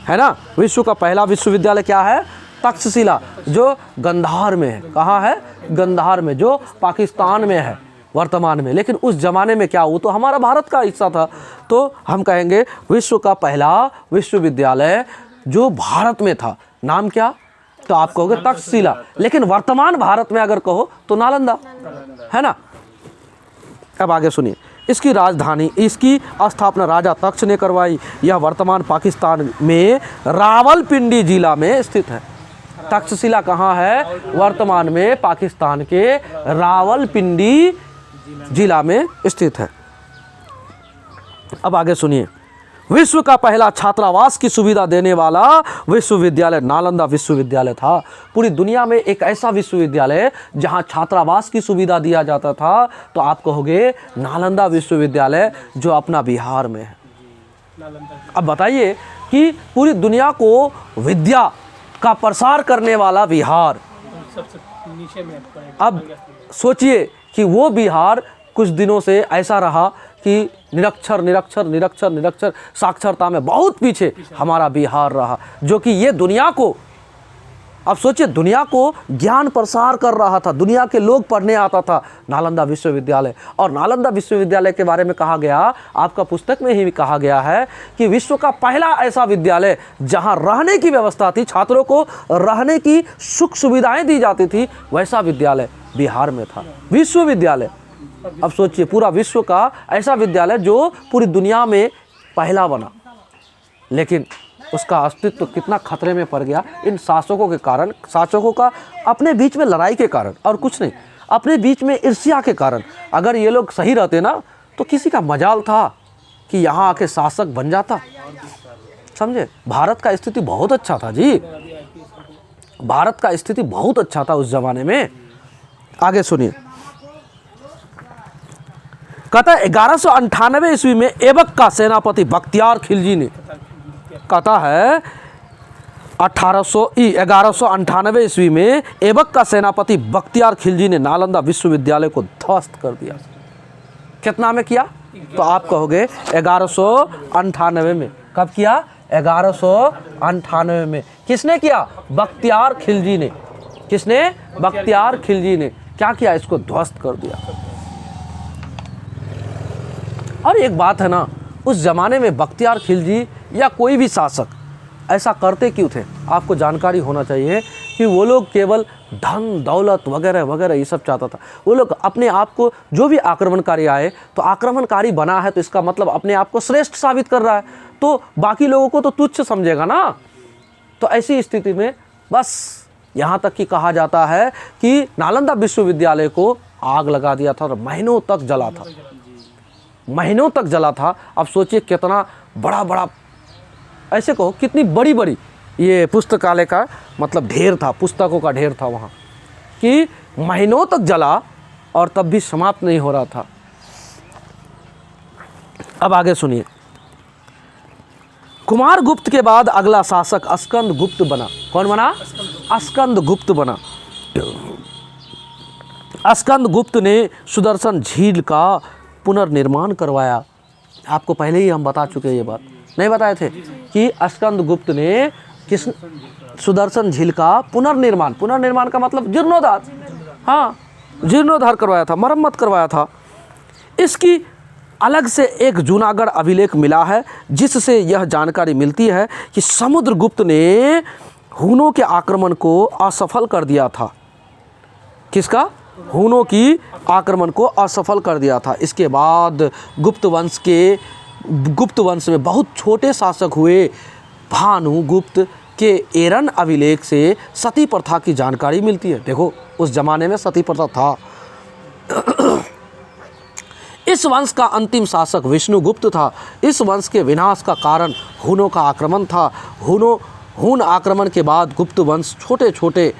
है ना। विश्व का पहला विश्वविद्यालय क्या है? तक्षशिला, जो गंधार में है। कहाँ है? गंधार में, जो पाकिस्तान में है वर्तमान में। लेकिन उस जमाने में क्या, वो तो हमारा भारत का हिस्सा था। तो हम कहेंगे विश्व का पहला विश्वविद्यालय जो भारत में था, नाम क्या? तो आप कहोगे तक्षशिला। लेकिन वर्तमान भारत में अगर कहो तो नालंदा, है ना। अब आगे सुनिए, इसकी स्थापना राजा तक्ष ने करवाई। यह वर्तमान पाकिस्तान में रावलपिंडी जिला में स्थित है। तक्षशिला कहाँ है? वर्तमान में पाकिस्तान के रावलपिंडी जिला में स्थित है। अब आगे सुनिए, विश्व का पहला छात्रावास की सुविधा देने वाला विश्वविद्यालय नालंदा विश्वविद्यालय था। पूरी दुनिया में एक ऐसा विश्वविद्यालय जहां छात्रावास की सुविधा दिया जाता था, तो आप कहोगे नालंदा विश्वविद्यालय, जो अपना बिहार में है। अब बताइए कि पूरी दुनिया को विद्या का प्रसार करने वाला बिहार, अब सोचिए कि वो बिहार कुछ दिनों से ऐसा रहा कि निरक्षर साक्षरता में बहुत पीछे हमारा बिहार रहा, जो कि ये दुनिया को, अब सोचिए, दुनिया को ज्ञान प्रसार कर रहा था। दुनिया के लोग पढ़ने आता था नालंदा विश्वविद्यालय। और नालंदा विश्वविद्यालय के बारे में कहा गया, आपका पुस्तक में ही कहा गया है कि विश्व का पहला ऐसा विद्यालय जहां रहने की व्यवस्था थी, छात्रों को रहने की सुख सुविधाएं दी जाती थी, वैसा विद्यालय बिहार में था। विश्वविद्यालय, अब सोचिए, पूरा विश्व का ऐसा विद्यालय जो पूरी दुनिया में पहला बना, लेकिन उसका अस्तित्व कितना खतरे में पड़ गया इन शासकों के कारण। शासकों का अपने बीच में लड़ाई के कारण, और कुछ नहीं, अपने बीच में ईर्ष्या के कारण। अगर ये लोग सही रहते ना, तो किसी का मजाल था कि यहाँ आके शासक बन जाता, समझे। भारत का स्थिति बहुत अच्छा था जी, भारत का स्थिति बहुत अच्छा था उस जमाने में। आगे सुनिए, कहता है 1198 ईस्वी में ऐबक का सेनापति बख्तियार खिलजी ने, कहता है 1198 ईस्वी में ऐबक का सेनापति बख्तियार खिलजी ने नालंदा विश्वविद्यालय को ध्वस्त कर दिया। कितना में किया? तो आप कहोगे 1198 में। कब किया? 1198 में। किसने किया? बख्तियार खिलजी ने। किसने? बख्तियार खिलजी ने। क्या किया? इसको ध्वस्त कर दिया। और एक बात है ना, उस जमाने में बख्तियार खिलजी या कोई भी शासक ऐसा करते क्यों थे? आपको जानकारी होना चाहिए कि वो लोग केवल धन दौलत वगैरह वगैरह ये सब चाहता था। वो लोग अपने आप को, जो भी आक्रमणकारी आए तो आक्रमणकारी बना है तो इसका मतलब अपने आप को श्रेष्ठ साबित कर रहा है, तो बाकी लोगों को तो तुच्छ समझेगा ना। तो ऐसी स्थिति में बस यहाँ तक कि कहा जाता है कि नालंदा विश्वविद्यालय को आग लगा दिया था और महीनों तक जला था, महीनों तक जला था। अब सोचिए कितना बड़ा बड़ा, ऐसे कहो कितनी बड़ी बड़ी ये पुस्तकालय का मतलब ढेर था, पुस्तकों का ढेर था वहाँ, कि महीनों तक जला और तब भी समाप्त नहीं हो रहा था। अब आगे सुनिए। कुमार गुप्त के बाद अगला शासक अस्कंद गुप्त बना। कौन बना? अस्कंद गुप्त बना। अस्कंद गुप्त ने सुदर्शन झील का पुनर्निर्माण करवाया। आपको पहले ही हम बता चुके ये बात, नहीं बताए थे कि अस्कंद गुप्त ने किस सुदर्शन झील का पुनर्निर्माण, पुनर्निर्माण का मतलब जीर्णोद्धार, हाँ जीर्णोद्धार करवाया था, मरम्मत करवाया था। इसकी अलग से एक जूनागढ़ अभिलेख मिला है जिससे यह जानकारी मिलती है कि समुद्रगुप्त ने हुनों के आक्रमण को असफल कर दिया था। किसका? हुनों की आक्रमण को असफल कर दिया था। इसके बाद गुप्त वंश में बहुत छोटे शासक हुए। भानुगुप्त के एरन अभिलेख से सती प्रथा की जानकारी मिलती है। देखो उस जमाने में सती प्रथा था। इस वंश का अंतिम शासक विष्णुगुप्त था। इस वंश के विनाश का कारण हुनों का आक्रमण था। हुन आक्रमण के बाद गुप्त वंश छोटे छोटे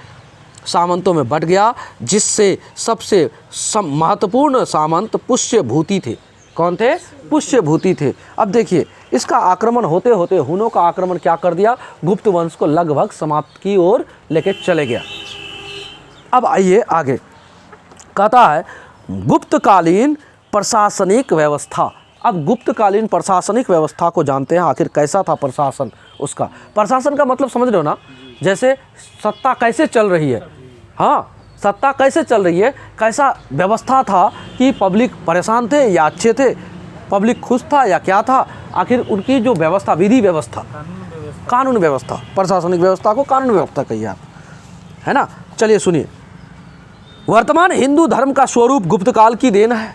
सामंतों में बट गया, जिससे सबसे महत्वपूर्ण सामंत पुष्यभूति थे। कौन थे? पुष्यभूति थे। अब देखिए, इसका आक्रमण होते होते हुनों का आक्रमण क्या कर दिया? गुप्त वंश को लगभग समाप्त की ओर लेके चले गया। अब आइए आगे, कहता है गुप्तकालीन प्रशासनिक व्यवस्था। अब गुप्तकालीन प्रशासनिक व्यवस्था को जानते हैं, आखिर कैसा था प्रशासन उसका। प्रशासन का मतलब समझ रहे हो ना, जैसे सत्ता कैसे चल रही है, हाँ सत्ता कैसे चल रही है, कैसा व्यवस्था था कि पब्लिक परेशान थे या अच्छे थे, पब्लिक खुश था या क्या था, आखिर उनकी जो व्यवस्था, विधि व्यवस्था, कानून व्यवस्था, प्रशासनिक व्यवस्था को कानून व्यवस्था कहिए आप, है ना। चलिए सुनिए, वर्तमान हिंदू धर्म का स्वरूप गुप्त काल की देन है।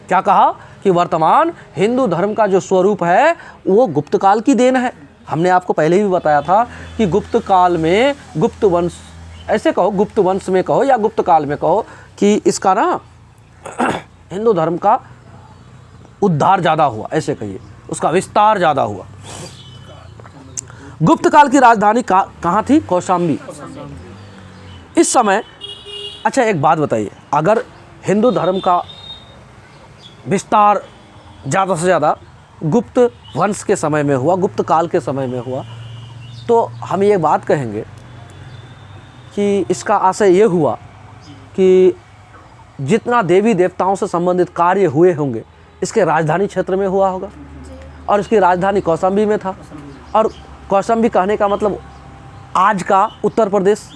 क्या कहा? कि वर्तमान हिंदू धर्म का जो स्वरूप है वो गुप्त काल की देन है। हमने आपको पहले भी बताया था कि गुप्त काल में, गुप्त वंश, ऐसे कहो गुप्त वंश में कहो या गुप्त काल में कहो, कि इसका ना हिंदू धर्म का उद्धार ज़्यादा हुआ, ऐसे कहिए, उसका विस्तार ज़्यादा हुआ। गुप्त काल की राजधानी कहाँ थी? कौशाम्बी। इस समय, अच्छा एक बात बताइए, अगर हिंदू धर्म का विस्तार ज़्यादा से ज़्यादा गुप्त वंश के समय में हुआ, गुप्त काल के समय में हुआ, तो हम ये बात कहेंगे कि इसका आशय ये हुआ कि जितना देवी देवताओं से संबंधित कार्य हुए होंगे इसके राजधानी क्षेत्र में हुआ होगा, और इसकी राजधानी कौशाम्बी में था। और कौशाम्बी कहने का मतलब आज का उत्तर प्रदेश।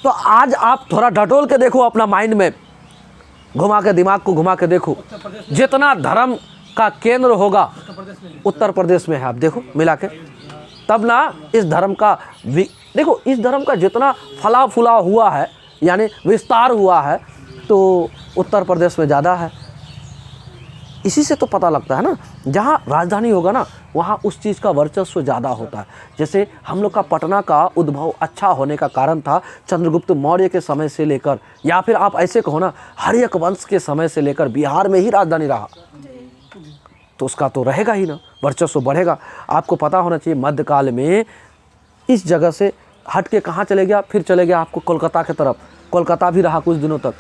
तो आज आप थोड़ा डटोल के देखो, अपना माइंड में घुमा के, दिमाग को घुमा के देखो, जितना धर्म का केंद्र होगा उत्तर प्रदेश में है। आप देखो मिला के, तब ना इस धर्म का देखो, इस धर्म का जितना फला फूला हुआ है, यानी विस्तार हुआ है, तो उत्तर प्रदेश में ज़्यादा है। इसी से तो पता लगता है ना, जहाँ राजधानी होगा ना वहाँ उस चीज़ का वर्चस्व ज़्यादा होता है। जैसे हम लोग का पटना का उद्भव अच्छा होने का कारण था चंद्रगुप्त मौर्य के समय से लेकर, या फिर आप ऐसे कहो ना हर्यक वंश के समय से लेकर बिहार में ही राजधानी रहा, तो उसका तो रहेगा ही ना, वर्चस्व बढ़ेगा। आपको पता होना चाहिए मध्यकाल में इस जगह से हट के कहाँ चले गया? फिर चले गया आपको कोलकाता की तरफ, कोलकाता भी रहा कुछ दिनों तक,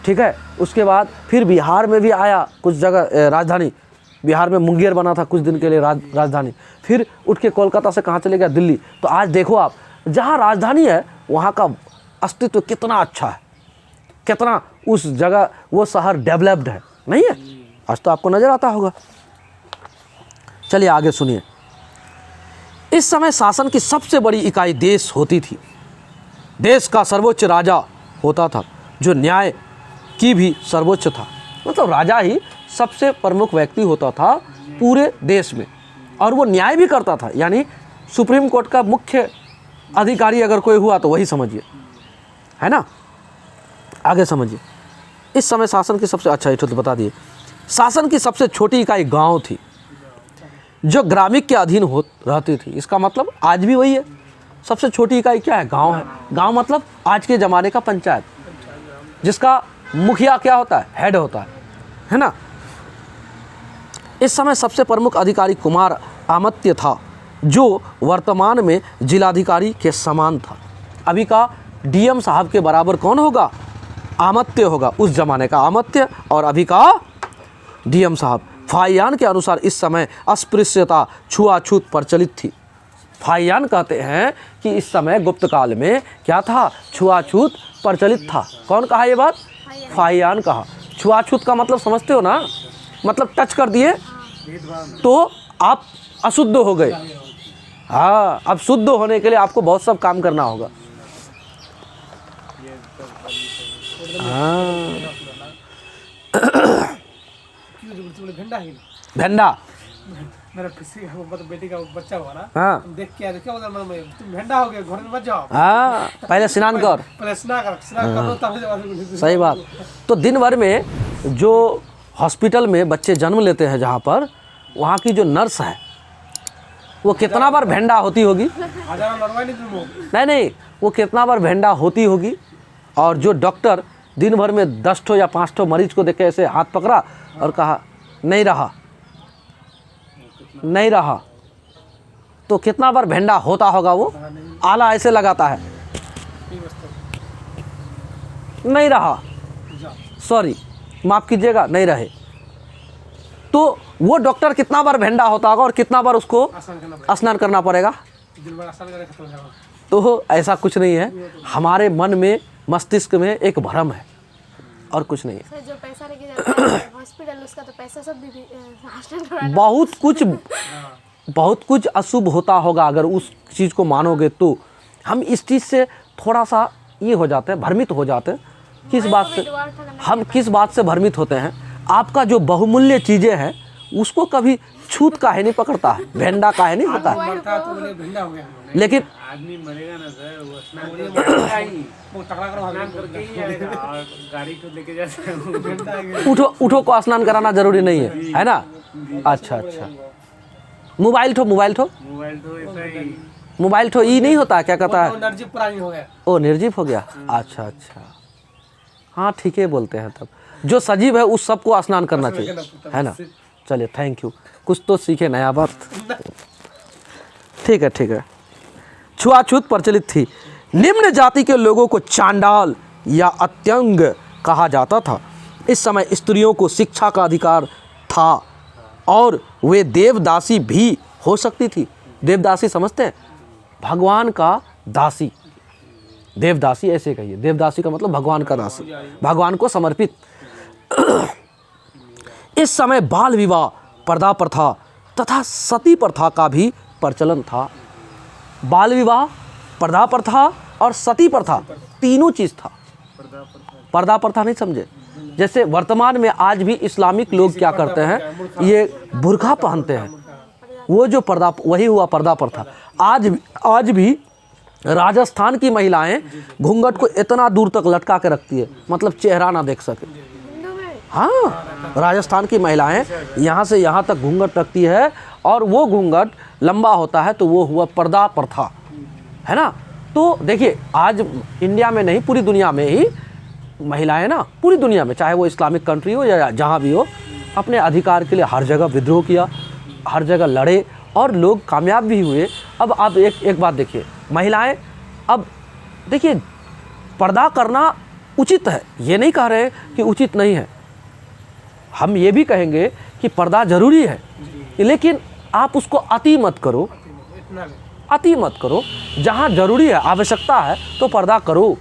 ठीक है। उसके बाद फिर बिहार में भी आया कुछ जगह राजधानी, बिहार में मुंगेर बना था कुछ दिन के लिए राजधानी, फिर उठ के कोलकाता से कहाँ चले गया? दिल्ली। तो आज देखो आप, जहाँ राजधानी है वहाँ का अस्तित्व कितना अच्छा है, कितना उस जगह वो शहर डेवलप्ड है, नहीं है? आज तो आपको नज़र आता होगा। चलिए आगे सुनिए। इस समय शासन की सबसे बड़ी इकाई देश होती थी। देश का सर्वोच्च राजा होता था, जो न्याय की भी सर्वोच्च था। मतलब राजा ही सबसे प्रमुख व्यक्ति होता था पूरे देश में, और वो न्याय भी करता था, यानी सुप्रीम कोर्ट का मुख्य अधिकारी अगर कोई हुआ तो वही समझिए, है ना। आगे समझिए। इस समय शासन की सबसे, अच्छा तो बता दिए, शासन की सबसे छोटी इकाई गांव थी, जो ग्रामीण के अधीन रहती थी। इसका मतलब आज भी वही है, सबसे छोटी इकाई क्या है? गांव है। गांव मतलब आज के ज़माने का पंचायत, जिसका मुखिया क्या होता है? हेड होता है ना। इस समय सबसे प्रमुख अधिकारी कुमार अमात्य था। जो वर्तमान में जिलाधिकारी के समान था। अभी का डीएम साहब के बराबर कौन होगा? आमत्य होगा, उस जमाने का आमत्य और अभी का डीएम साहब। फाहियान के अनुसार इस समय अस्पृश्यता, छुआछूत प्रचलित थी। फाहियान कहते हैं कि इस समय गुप्त काल में क्या था? छुआछूत प्रचलित था। कौन कहा ये बात? फाहियान कहा। छुआछूत का मतलब समझते हो ना? मतलब टच कर दिए तो आप अशुद्ध हो गए। हाँ, अब शुद्ध होने के लिए आपको बहुत सब काम करना होगा। भेंडा मेरा किसी बेटी का बच्चा हुआ ना, हाँ देख के देखो तुम भेंडा हो गए, घर में मत जाओ, हाँ, पहले स्नान कर। पहले स्नान करो तब। सही बात। तो दिन भर में जो हॉस्पिटल में बच्चे जन्म लेते हैं, जहाँ पर वहाँ की जो नर्स है वो कितना बार भेंडा होती होगी? नहीं, वो कितना बार भेंडा होती होगी। और जो डॉक्टर दिन भर में 10 ठो या 5 ठो मरीज को देखे ऐसे हाथ पकड़ा और कहा नहीं रहा, नहीं रहा, तो कितना बार भेंडा होता होगा? वो आला ऐसे लगाता है, नहीं रहा, सॉरी माफ़ कीजिएगा, नहीं रहे। तो वो डॉक्टर कितना बार भेंडा होता होगा और कितना बार उसको स्नान करना पड़ेगा? तो ऐसा कुछ नहीं है, हमारे मन में, मस्तिष्क में एक भ्रम है और कुछ नहीं है। सर, जो पैसा लेके जाता है हॉस्पिटल, उसका तो पैसा सब भी हॉस्टल करवाना। बहुत कुछ अशुभ होता होगा अगर उस चीज़ को मानोगे तो। हम इस चीज़ से थोड़ा सा ये हो जाते हैं, भ्रमित हो जाते हैं। किस बात से? हम किस बात से भ्रमित होते हैं? आपका जो बहुमूल्य चीज़ें हैं उसको कभी छूत काहे नहीं पकड़ता है, भेंडा काहे नहीं होता है। भेंडा हो गया। लेकिन आदमी मरेगा ना सर, वो स्नान करके वो तगड़ा करो, स्नान करके ही आएगा और गाड़ी को लेके जाता है। उठो को स्नान कराना जरूरी नहीं है ना? अच्छा अच्छा। मोबाइल ठो मोबाइल तो ऐसा ही मोबाइल ठो ई नहीं होता, क्या कहता है? एनर्जी पुरानी हो गया। ओ, निर्जीव हो गया। अच्छा अच्छा, हाँ ठीक है बोलते हैं। तब जो सजीव है उस सबको स्नान करना चाहिए, है ना? चलिए, थैंक यू, कुछ तो सीखे नया बात। ठीक है ठीक है। छुआछूत प्रचलित थी। निम्न जाति के लोगों को चांडाल या अत्यंग कहा जाता था। इस समय स्त्रियों को शिक्षा का अधिकार था और वे देवदासी भी हो सकती थी। देवदासी समझते हैं? भगवान का दासी, देवदासी ऐसे कहिए। देवदासी का मतलब भगवान का दासी, भगवान को समर्पित। इस समय बाल विवाह, पर्दा प्रथा तथा सती प्रथा का भी प्रचलन था। बाल विवाह, पर्दा प्रथा और सती प्रथा, तीनों चीज़ था। पर्दा प्रथा नहीं समझे? जैसे वर्तमान में आज भी इस्लामिक लोग क्या करते हैं, ये बुर्का पहनते हैं, वो जो पर्दा, वही हुआ पर्दा प्रथा। आज भी राजस्थान की महिलाएं घूंघट को इतना दूर तक लटका के रखती है, मतलब चेहरा ना देख सके। हाँ, राजस्थान की महिलाएं यहाँ से यहाँ तक घूंघट रखती है और वो घूंघट लंबा होता है, तो वो हुआ पर्दा प्रथा, है ना? तो देखिए, आज इंडिया में नहीं, पूरी दुनिया में ही महिलाएं ना, पूरी दुनिया में, चाहे वो इस्लामिक कंट्री हो या जहाँ भी हो, अपने अधिकार के लिए हर जगह विद्रोह किया, हर जगह लड़े और लोग कामयाब भी हुए। अब आप एक बात देखिए, महिलाएं, अब देखिए, पर्दा करना उचित है, ये नहीं कह रहे कि उचित नहीं है। हम ये भी कहेंगे कि पर्दा ज़रूरी है, लेकिन आप उसको अति मत करो, अति मत करो। जहाँ ज़रूरी है, आवश्यकता है, तो पर्दा करो।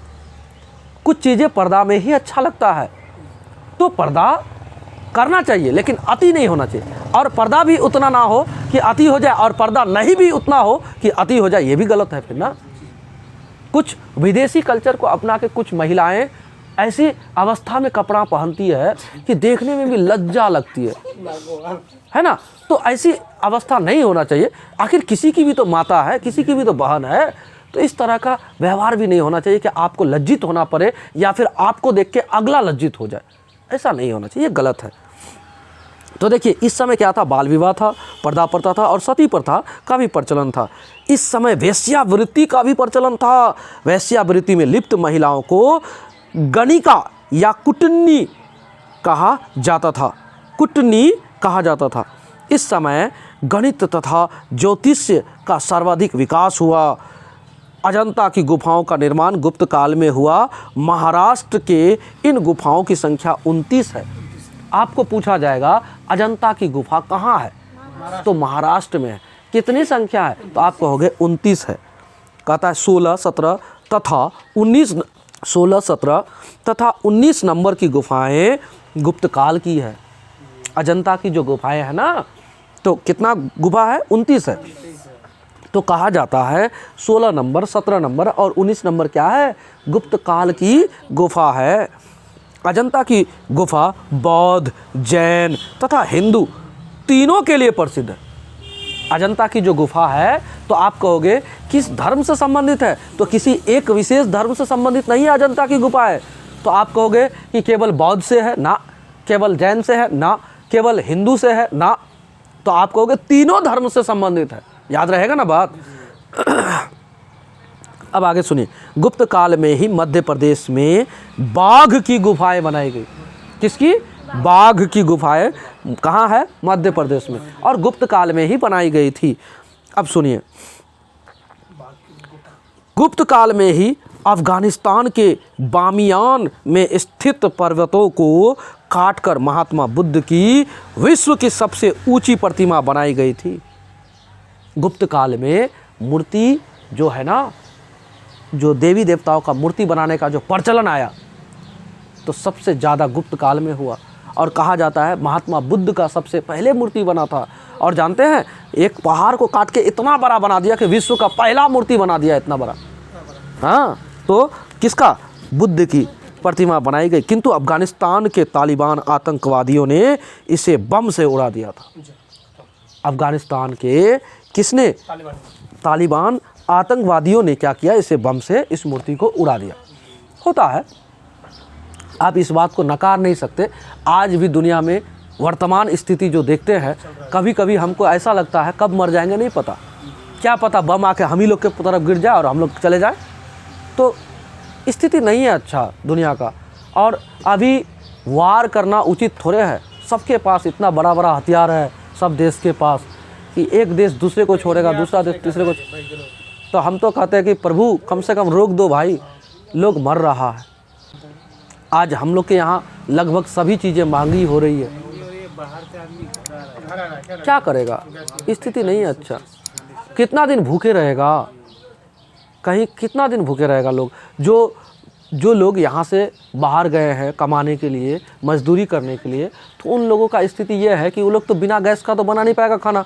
कुछ चीज़ें पर्दा में ही अच्छा लगता है, तो पर्दा करना चाहिए, लेकिन अति नहीं होना चाहिए। और पर्दा भी उतना ना हो कि अति हो जाए, और पर्दा नहीं भी उतना हो कि अति हो जाए, ये भी गलत है फिर ना। कुछ विदेशी कल्चर को अपना के कुछ महिलाएं ऐसी अवस्था में कपड़ा पहनती है कि देखने में भी लज्जा लगती है ना? तो ऐसी अवस्था नहीं होना चाहिए। आखिर किसी की भी तो माता है, किसी की भी तो बहन है, तो इस तरह का व्यवहार भी नहीं होना चाहिए कि आपको लज्जित होना पड़े या फिर आपको देख के अगला लज्जित हो जाए। ऐसा नहीं होना चाहिए, ये गलत है। तो देखिए, इस समय क्या था? बाल विवाह था, पर्दा प्रथा था और सती प्रथा का भी प्रचलन था। इस समय वेश्यावृत्ति का भी प्रचलन था। वेश्यावृत्ति में लिप्त महिलाओं को गणिका या कुटनी कहा जाता था। कुटनी कहा जाता था। इस समय गणित तथा ज्योतिष्य का सर्वाधिक विकास हुआ। अजंता की गुफाओं का निर्माण गुप्त काल में हुआ। महाराष्ट्र के इन गुफाओं की संख्या 29 है। आपको पूछा जाएगा अजंता की गुफा कहाँ है, तो महाराष्ट्र में है। कितनी संख्या है, तो आप कहोगे 29 है। कहता है 16, 17 तथा 19 नंबर की गुफाएं गुप्त काल की है। अजंता की जो गुफाएं हैं ना, तो कितना गुफा है, 29 है। तो कहा जाता है 16 नंबर, 17 नंबर और 19 नंबर क्या है, गुप्त काल की गुफा है। अजंता की गुफा बौद्ध, जैन तथा हिंदू तीनों के लिए प्रसिद्ध है। अजंता की जो गुफा है, तो आप कहोगे किस धर्म से संबंधित है, तो किसी एक विशेष धर्म से संबंधित नहीं है अजंता की गुफा है। तो आप कहोगे कि केवल बौद्ध से है ना, केवल जैन से है ना, केवल हिंदू से है ना, तो आप कहोगे तीनों धर्म से संबंधित है। याद रहेगा ना बात। अब आगे सुनिए। गुप्त काल में ही मध्य प्रदेश में बाघ की गुफाएं बनाई गई। किसकी? बाघ की गुफाएं कहाँ है? मध्य प्रदेश में, और गुप्त काल में ही बनाई गई थी। अब सुनिए, गुप्त काल में ही अफगानिस्तान के बामियान में स्थित पर्वतों को काटकर महात्मा बुद्ध की विश्व की सबसे ऊंची प्रतिमा बनाई गई थी। गुप्त काल में मूर्ति जो है ना, जो देवी देवताओं का मूर्ति बनाने का जो प्रचलन आया, तो सबसे ज़्यादा गुप्त काल में हुआ। और कहा जाता है महात्मा बुद्ध का सबसे पहले मूर्ति बना था। और जानते हैं, एक पहाड़ को काट के इतना बड़ा बना दिया कि विश्व का पहला मूर्ति बना दिया, इतना बड़ा। हाँ, तो किसका? बुद्ध की प्रतिमा बनाई गई। किंतु अफगानिस्तान के तालिबान आतंकवादियों ने इसे बम से उड़ा दिया था। अफगानिस्तान के किसने? तालिबान आतंकवादियों ने क्या किया, इसे बम से इस मूर्ति को उड़ा दिया। होता है, आप इस बात को नकार नहीं सकते। आज भी दुनिया में वर्तमान स्थिति जो देखते हैं, कभी कभी हमको ऐसा लगता है कब मर जाएंगे नहीं पता। क्या पता बम आके हम ही लोग के तरफ गिर जाए और हम लोग चले जाए। तो स्थिति नहीं है अच्छा दुनिया का। और अभी वार करना उचित थोड़े है। सबके पास इतना बड़ा बड़ा हथियार है, सब देश के पास, कि एक देश दूसरे को छोड़ेगा, दूसरा देश तीसरे को। तो हम तो कहते हैं कि प्रभु कम से कम रोक दो भाई, लोग मर रहा है। आज हम लोग के यहाँ लगभग सभी चीज़ें महंगी हो रही है। क्या करेगा, स्थिति नहीं है अच्छा। कितना दिन भूखे रहेगा, कहीं कितना दिन भूखे रहेगा लोग। जो लोग यहाँ से बाहर गए हैं कमाने के लिए, मजदूरी करने के लिए, तो उन लोगों का स्थिति यह है कि वो लोग तो बिना गैस का तो बना नहीं पाएगा खाना।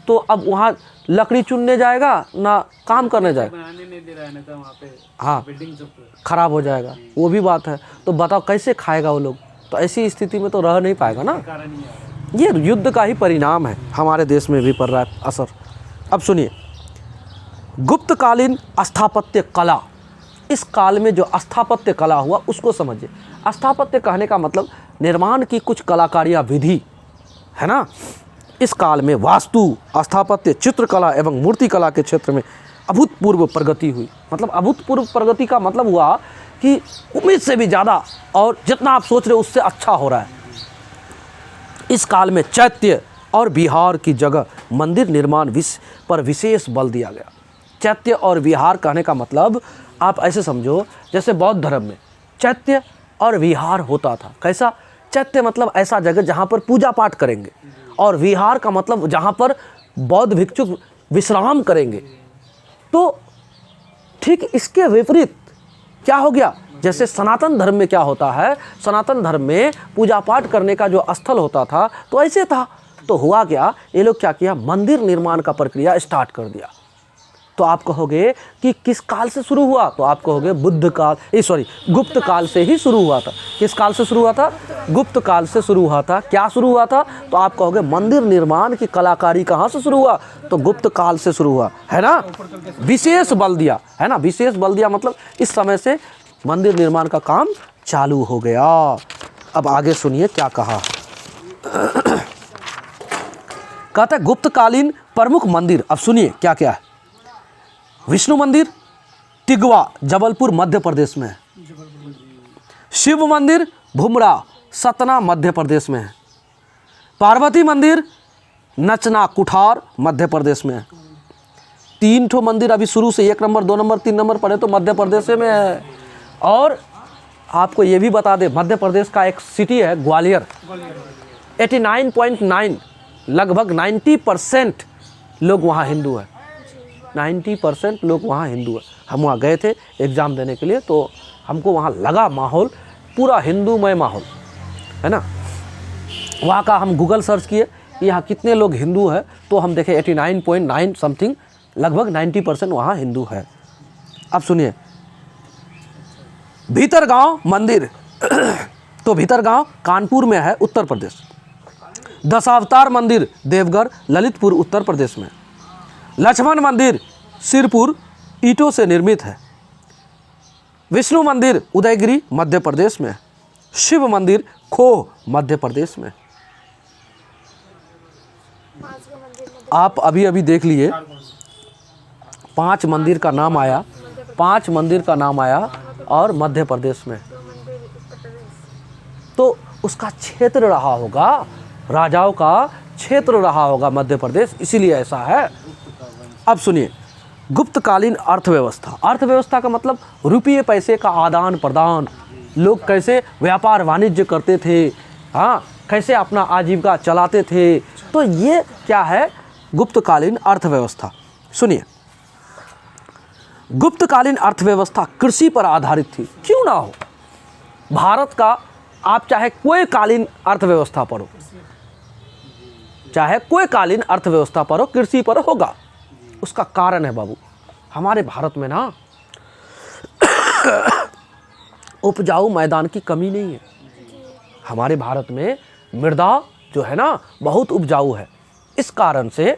तो अब वहाँ लकड़ी चुनने जाएगा ना काम करने जाएगा, बनाने नहीं दे रहा है ना, तो वहाँ पे हाँ बिल्डिंग सब खराब हो जाएगा, वो भी बात है। तो बताओ कैसे खाएगा वो लोग। तो ऐसी स्थिति में तो रह नहीं पाएगा ना। कारण ही है। ये युद्ध का ही परिणाम है, हमारे देश में भी पड़ रहा है असर। अब सुनिए, गुप्तकालीन स्थापत्य कला। इस काल में जो स्थापत्य कला हुआ उसको समझिए। स्थापत्य कहने का मतलब निर्माण की कुछ कलाकारियाँ विधि है ना। इस काल में वास्तु, स्थापत्य, चित्रकला एवं मूर्तिकला के क्षेत्र में अभूतपूर्व प्रगति हुई। मतलब अभूतपूर्व प्रगति का मतलब हुआ कि उम्मीद से भी ज़्यादा, और जितना आप सोच रहे हो उससे अच्छा हो रहा है। इस काल में चैत्य और विहार की जगह मंदिर निर्माण पर विशेष बल दिया गया। चैत्य और विहार कहने का मतलब आप ऐसे समझो, जैसे बौद्ध धर्म में चैत्य और विहार होता था। कैसा? चैत्य मतलब ऐसा जगह जहाँ पर पूजा पाठ करेंगे, और विहार का मतलब जहाँ पर बौद्ध भिक्षुक विश्राम करेंगे। तो ठीक इसके विपरीत क्या हो गया, जैसे सनातन धर्म में क्या होता है, सनातन धर्म में पूजा पाठ करने का जो स्थल होता था तो ऐसे था। तो हुआ क्या, ये लोग क्या किया, मंदिर निर्माण का प्रक्रिया स्टार्ट कर दिया। तो आप कहोगे कि किस काल से शुरू हुआ, तो आप कहोगे गुप्त काल से ही शुरू हुआ था। किस काल से शुरू हुआ था? गुप्त काल से शुरू हुआ था। क्या शुरू हुआ था? तो आप कहोगे मंदिर निर्माण की कलाकारी कहाँ से शुरू हुआ, तो गुप्त काल से शुरू हुआ है ना। विशेष बल दिया है ना, विशेष बल दिया मतलब इस समय से मंदिर निर्माण का काम चालू हो गया। अब आगे सुनिए क्या कहा। कहता है गुप्तकालीन प्रमुख मंदिर। अब सुनिए क्या क्या है। विष्णु मंदिर तिगवा जबलपुर मध्य प्रदेश में है। शिव मंदिर भुमरा सतना मध्य प्रदेश में है। पार्वती मंदिर नचना कुठार मध्य प्रदेश में है। 3 ठो मंदिर अभी शुरू से 1 नंबर 2 नंबर 3 नंबर पढ़े तो मध्य प्रदेश में है। और आपको ये भी बता दें, मध्य प्रदेश का एक सिटी है ग्वालियर, 89.9 लगभग 90% लोग वहाँ हिंदू है। 90% लोग वहाँ हिंदू है। हम वहाँ गए थे एग्ज़ाम देने के लिए, तो हमको वहाँ लगा माहौल पूरा हिंदूमय माहौल है ना। वहाँ का हम गूगल सर्च किए यहाँ कितने लोग हिंदू हैं, तो हम देखे 89.9 समथिंग, लगभग 90% वहाँ हिंदू है। अब सुनिए, भीतरगांव मंदिर तो भीतरगांव कानपुर में है, उत्तर प्रदेश। दशावतार मंदिर देवघर ललितपुर उत्तर प्रदेश में। लक्ष्मण मंदिर सिरपुर ईंटों से निर्मित है। विष्णु मंदिर उदयगिरी मध्य प्रदेश में। शिव मंदिर खोह मध्य प्रदेश में। 5 गो मंदिर में आप अभी अभी देख लिए 5 मंदिर का नाम आया, 5 मंदिर का नाम आया और मध्य प्रदेश में। 2 मंदिर उत्तर प्रदेश। तो उसका क्षेत्र रहा होगा, राजाओं का क्षेत्र रहा होगा मध्य प्रदेश, इसीलिए ऐसा है। अब सुनिए, गुप्तकालीन अर्थव्यवस्था। अर्थव्यवस्था का मतलब रुपये पैसे का आदान प्रदान, लोग कैसे व्यापार वाणिज्य करते थे, हाँ, कैसे अपना आजीविका चलाते थे। तो ये क्या है, गुप्तकालीन अर्थव्यवस्था। सुनिए, गुप्तकालीन अर्थव्यवस्था कृषि पर आधारित थी। क्यों ना हो, भारत का आप चाहे कोई कालीन अर्थव्यवस्था पढ़ो, चाहे कोई कालीन अर्थव्यवस्था पढ़ो, कृषि पर होगा। उसका कारण है बाबू, हमारे भारत में ना उपजाऊ मैदान की कमी नहीं है। हमारे भारत में मृदा जो है ना बहुत उपजाऊ है। इस कारण से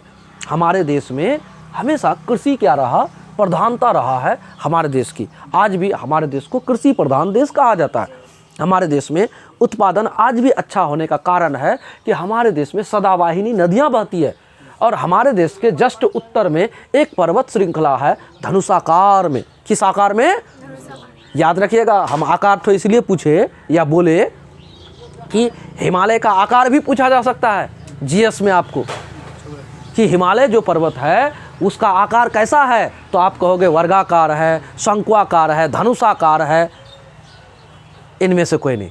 हमारे देश में हमेशा कृषि क्या रहा, प्रधानता रहा है हमारे देश की। आज भी हमारे देश को कृषि प्रधान देश कहा जाता है। हमारे देश में उत्पादन आज भी अच्छा होने का कारण है कि हमारे देश में सदावाहिनी नदियाँ बहती है। और हमारे देश के जस्ट उत्तर में एक पर्वत श्रृंखला है धनुषाकार में। किस आकार में? याद रखिएगा, हम आकार तो इसलिए पूछे या बोले कि हिमालय का आकार भी पूछा जा सकता है जीएस में आपको, कि हिमालय जो पर्वत है उसका आकार कैसा है, तो आप कहोगे वर्गाकार है, शंक्वाकार है, धनुषाकार है। इनमें से कोई नहीं,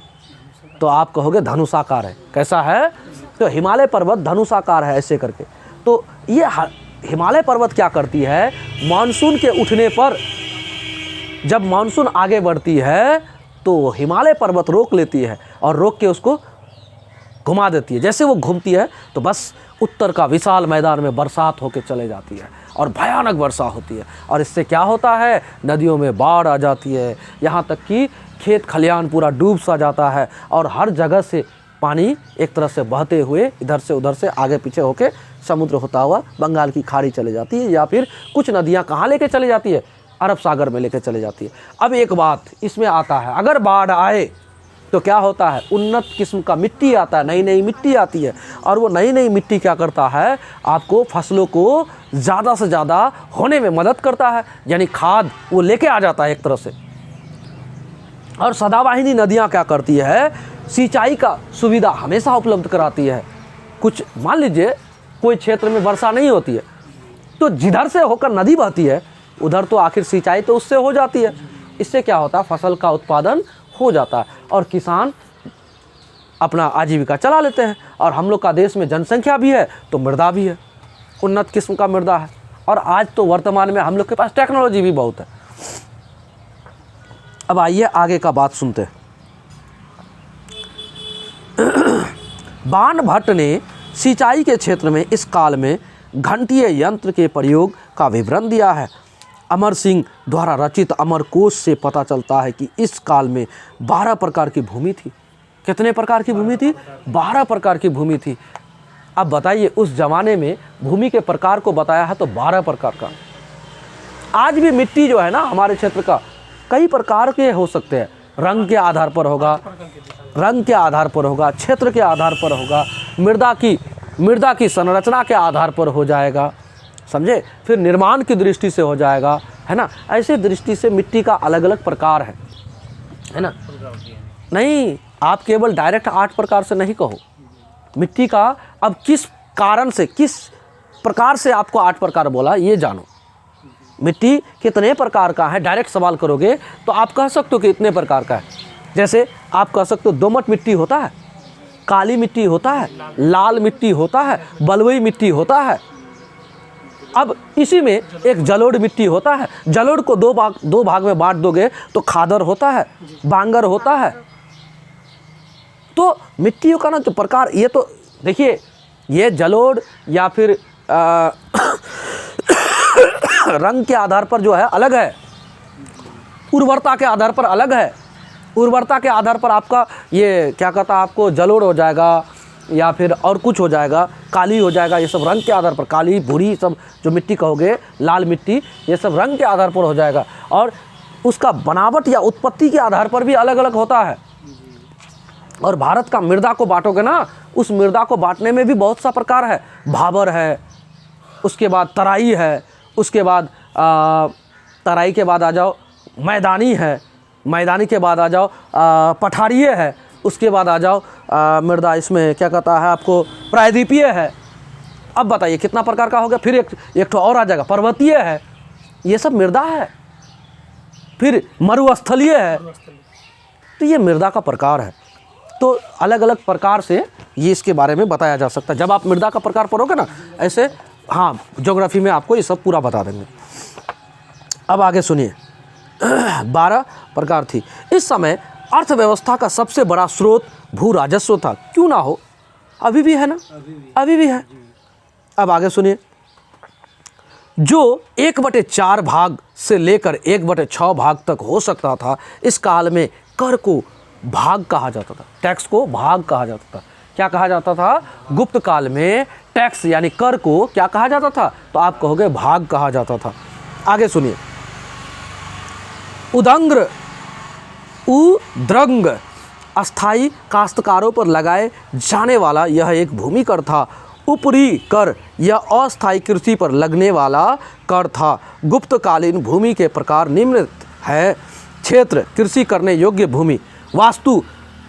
तो आप कहोगे धनुषाकार है। कैसा है? तो हिमालय पर्वत धनुषाकार है ऐसे करके। तो ये हिमालय पर्वत क्या करती है, मानसून के उठने पर जब मानसून आगे बढ़ती है तो हिमालय पर्वत रोक लेती है और रोक के उसको घुमा देती है। जैसे वो घूमती है तो बस उत्तर का विशाल मैदान में बरसात होकर चले जाती है और भयानक वर्षा होती है। और इससे क्या होता है, नदियों में बाढ़ आ जाती है, यहाँ तक कि खेत खलियान पूरा डूब सा जाता है और हर जगह से पानी एक तरह से बहते हुए इधर से उधर से आगे पीछे होके समुद्र होता हुआ बंगाल की खाड़ी चले जाती है, या फिर कुछ नदियाँ कहाँ लेके चली जाती है, अरब सागर में लेके चले जाती है। अब एक बात इसमें आता है, अगर बाढ़ आए तो क्या होता है, उन्नत किस्म का मिट्टी आता है, नई नई मिट्टी आती है। और वो नई नई मिट्टी क्या करता है, आपको फसलों को ज़्यादा से ज़्यादा होने में मदद करता है, यानी खाद वो लेके आ जाता है एक तरह से। और सदावाहिनी नदियाँ क्या करती है, सिंचाई का सुविधा हमेशा उपलब्ध कराती है। कुछ मान लीजिए कोई क्षेत्र में वर्षा नहीं होती है तो जिधर से होकर नदी बहती है उधर तो आखिर सिंचाई तो उससे हो जाती है। इससे क्या होता है, फसल का उत्पादन हो जाता है और किसान अपना आजीविका चला लेते हैं। और हम लोग का देश में जनसंख्या भी है तो मृदा भी है, उन्नत किस्म का मृदा है। और आज तो वर्तमान में हम लोग के पास टेक्नोलॉजी भी बहुत है। अब आइए आगे का बात सुनते हैं। बाणभट्ट ने सिंचाई के क्षेत्र में इस काल में घंटीय यंत्र के प्रयोग का विवरण दिया है। अमर सिंह द्वारा रचित अमरकोश से पता चलता है कि इस काल में 12 प्रकार की भूमि थी। कितने प्रकार की भूमि थी? 12 प्रकार की भूमि थी। अब बताइए, उस जमाने में भूमि के प्रकार को बताया है तो 12 प्रकार का। आज भी मिट्टी जो है ना हमारे क्षेत्र का कई प्रकार के हो सकते हैं, रंग के आधार पर होगा, रंग के आधार पर होगा, क्षेत्र के आधार पर होगा, मृदा की संरचना के आधार पर हो जाएगा, समझे, फिर निर्माण की दृष्टि से हो जाएगा, है ना। ऐसे दृष्टि से मिट्टी का अलग अलग प्रकार है ना। नहीं, आप केवल डायरेक्ट 8 प्रकार से नहीं कहो, मिट्टी का अब किस कारण से, किस प्रकार से आपको 8 प्रकार बोला ये जानो। मिट्टी कितने प्रकार का है, डायरेक्ट सवाल करोगे तो आप कह सकते हो कि इतने प्रकार का है। जैसे आप कह सकते हो दोमट मिट्टी होता है, काली मिट्टी होता है, लाल मिट्टी होता है, बलुई मिट्टी होता है। अब इसी में एक जलोढ़ मिट्टी होता है। जलोढ़ को दो भाग में बांट दोगे तो खादर होता है, बांगर होता है। तो मिट्टियों का ना जो प्रकार, ये तो देखिए, ये जलोढ़ या फिर रंग के आधार पर जो है अलग है, उर्वरता के आधार पर अलग है। उर्वरता के आधार पर आपका ये क्या कहता है, आपको जलोढ़ हो जाएगा या फिर और कुछ हो जाएगा, काली हो जाएगा। ये सब रंग के आधार पर, काली भूरी सब जो मिट्टी कहोगे, लाल मिट्टी, ये सब रंग के आधार पर हो जाएगा। और उसका बनावट या उत्पत्ति के आधार पर भी अलग अलग होता है। और भारत का मृदा को बांटोगे ना, उस मृदा को बांटने में भी बहुत सा प्रकार है। भाबर है, उसके बाद तराई है, उसके बाद तराई के बाद आ जाओ मैदानी है, मैदानी के बाद आ जाओ पठारीय है, उसके बाद आ जाओ मृदा इसमें क्या कहता है आपको प्रायद्वीपीय है। अब बताइए कितना प्रकार का हो गया। फिर एक ठो और आ जाएगा पर्वतीय है, ये सब मृदा है। फिर मरुस्थलीय है। तो ये मृदा का प्रकार है। तो अलग अलग प्रकार से ये इसके बारे में बताया जा सकता है। जब आप मृदा का प्रकार पढ़ोगे ना ऐसे, हाँ, ज्योग्राफी में आपको ये सब पूरा बता देंगे। अब आगे सुनिए। 12 प्रकार थी। इस समय अर्थव्यवस्था का सबसे बड़ा स्रोत भू राजस्व था। क्यों ना हो, अभी भी है ना, अभी भी है। अब आगे सुनिए। जो 1/4 भाग से लेकर 1/6 भाग तक हो सकता था, इस काल में कर को भाग कहा जाता था, टैक्स को भाग कहा जाता था। क्या कहा जाता था? गुप्त काल में टैक्स यानी कर को क्या कहा जाता था? तो आप कहोगे भाग कहा जाता था। आगे सुनिए। उदंग्र उद्रंग अस्थाई काश्तकारों पर लगाए जाने वाला यह एक भूमि कर था। ऊपरी कर यह अस्थाई कृषि पर लगने वाला कर था। गुप्तकालीन भूमि के प्रकार निम्न है। क्षेत्र कृषि करने योग्य भूमि, वास्तु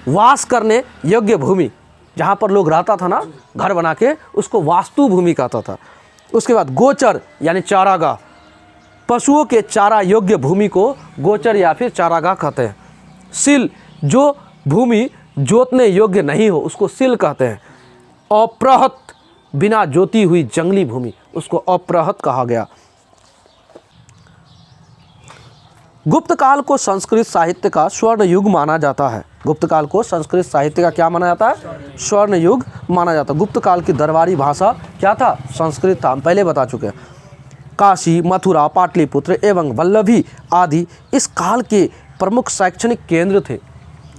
वास करने योग्य भूमि, जहाँ पर लोग रहता था ना घर बना के, उसको वास्तु भूमि कहता था। उसके बाद गोचर यानी चारागाह, पशुओं के चारा योग्य भूमि को गोचर या फिर चारागाह कहते हैं। सिल, जो भूमि जोतने योग्य नहीं हो उसको सिल कहते हैं। अप्रहत, बिना जोती हुई जंगली भूमि, उसको अप्रहत कहा गया। गुप्त काल को संस्कृत साहित्य का स्वर्ण युग माना जाता है। गुप्त काल को संस्कृत साहित्य का क्या माना जाता है? स्वर्ण युग माना जाता है। गुप्त काल की दरबारी भाषा क्या था? संस्कृत था, हम पहले बता चुके हैं। काशी, मथुरा, पाटलिपुत्र एवं वल्लभी आदि इस काल के प्रमुख शैक्षणिक केंद्र थे।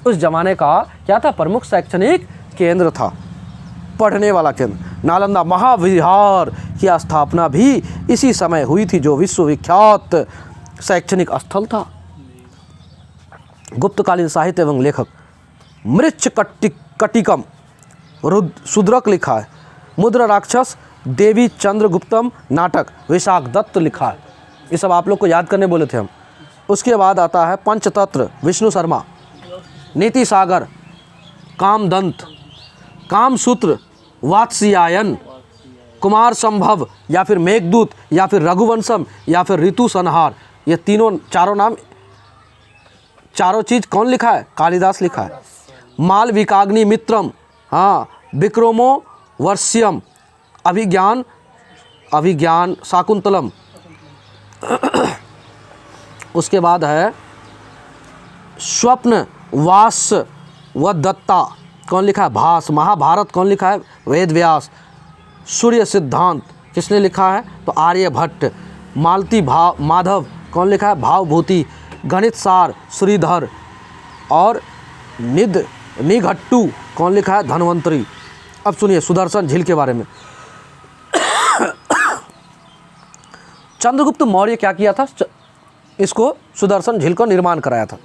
उस जमाने का क्या था? प्रमुख शैक्षणिक केंद्र था, पढ़ने वाला केंद्र। नालंदा महाविहार की स्थापना भी इसी समय हुई थी, जो विश्वविख्यात शैक्षणिक स्थल था। गुप्तकालीन साहित्य एवं लेखक मृच्छकटिकम शूद्रक लिखा है। मुद्रा राक्षस, देवी चंद्रगुप्तम नाटक, विशाख दत्त लिखा है। ये सब आप लोग को याद करने बोले थे हम। उसके बाद आता है पंचतंत्र, विष्णु शर्मा, नीति सागर, कामदंत, कामसूत्र, वात्स्यायन, कुमार संभव या फिर मेघदूत या फिर रघुवंशम या फिर ऋतु संहार। ये चारों नाम, चारों चीज़ कौन लिखा है? कालिदास लिखा है। मालविकाग्नि मित्रम, हाँ, विक्रमो वर्ष्यम, अभिज्ञान शाकुंतलम। उसके बाद है स्वप्न वास व दत्ता, कौन लिखा है? भास। महाभारत कौन लिखा है? वेद व्यास। सूर्य सिद्धांत किसने लिखा है? तो आर्यभट्ट। मालती माधव कौन लिखा है? भावभूति। गणित सार श्रीधर। और निघट्टू कौन लिखा है? धन्वंतरी। अब सुनिए सुदर्शन झील के बारे में। चंद्रगुप्त मौर्य क्या किया था? इसको सुदर्शन झील को निर्माण कराया था।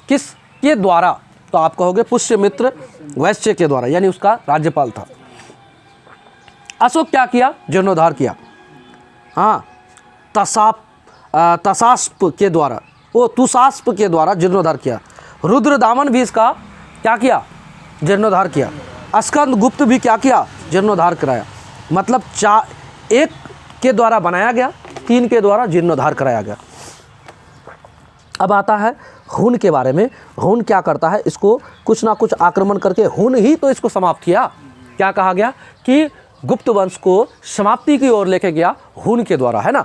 किसके द्वारा? तो आप कहोगे पुष्यमित्र वैश्य के द्वारा, यानी उसका राज्यपाल था। अशोक क्या किया? जीर्णोद्धार किया। हाँ, तसास्प के द्वारा, वो तुसास्प के द्वारा जीर्णोद्धार किया। रुद्रदामन भी इसका क्या किया? जीर्णोद्धार किया। स्कंद गुप्त भी क्या किया? जीर्णोद्धार कराया। मतलब एक के द्वारा बनाया गया, 3 के द्वारा जीर्णोद्धार कराया गया। अब आता है हुन के बारे में। हुन क्या करता है, इसको कुछ ना कुछ आक्रमण करके हुन ही तो इसको समाप्त किया। क्या कहा गया कि गुप्त वंश को समाप्ति की ओर लेके गया हुन के द्वारा, है ना।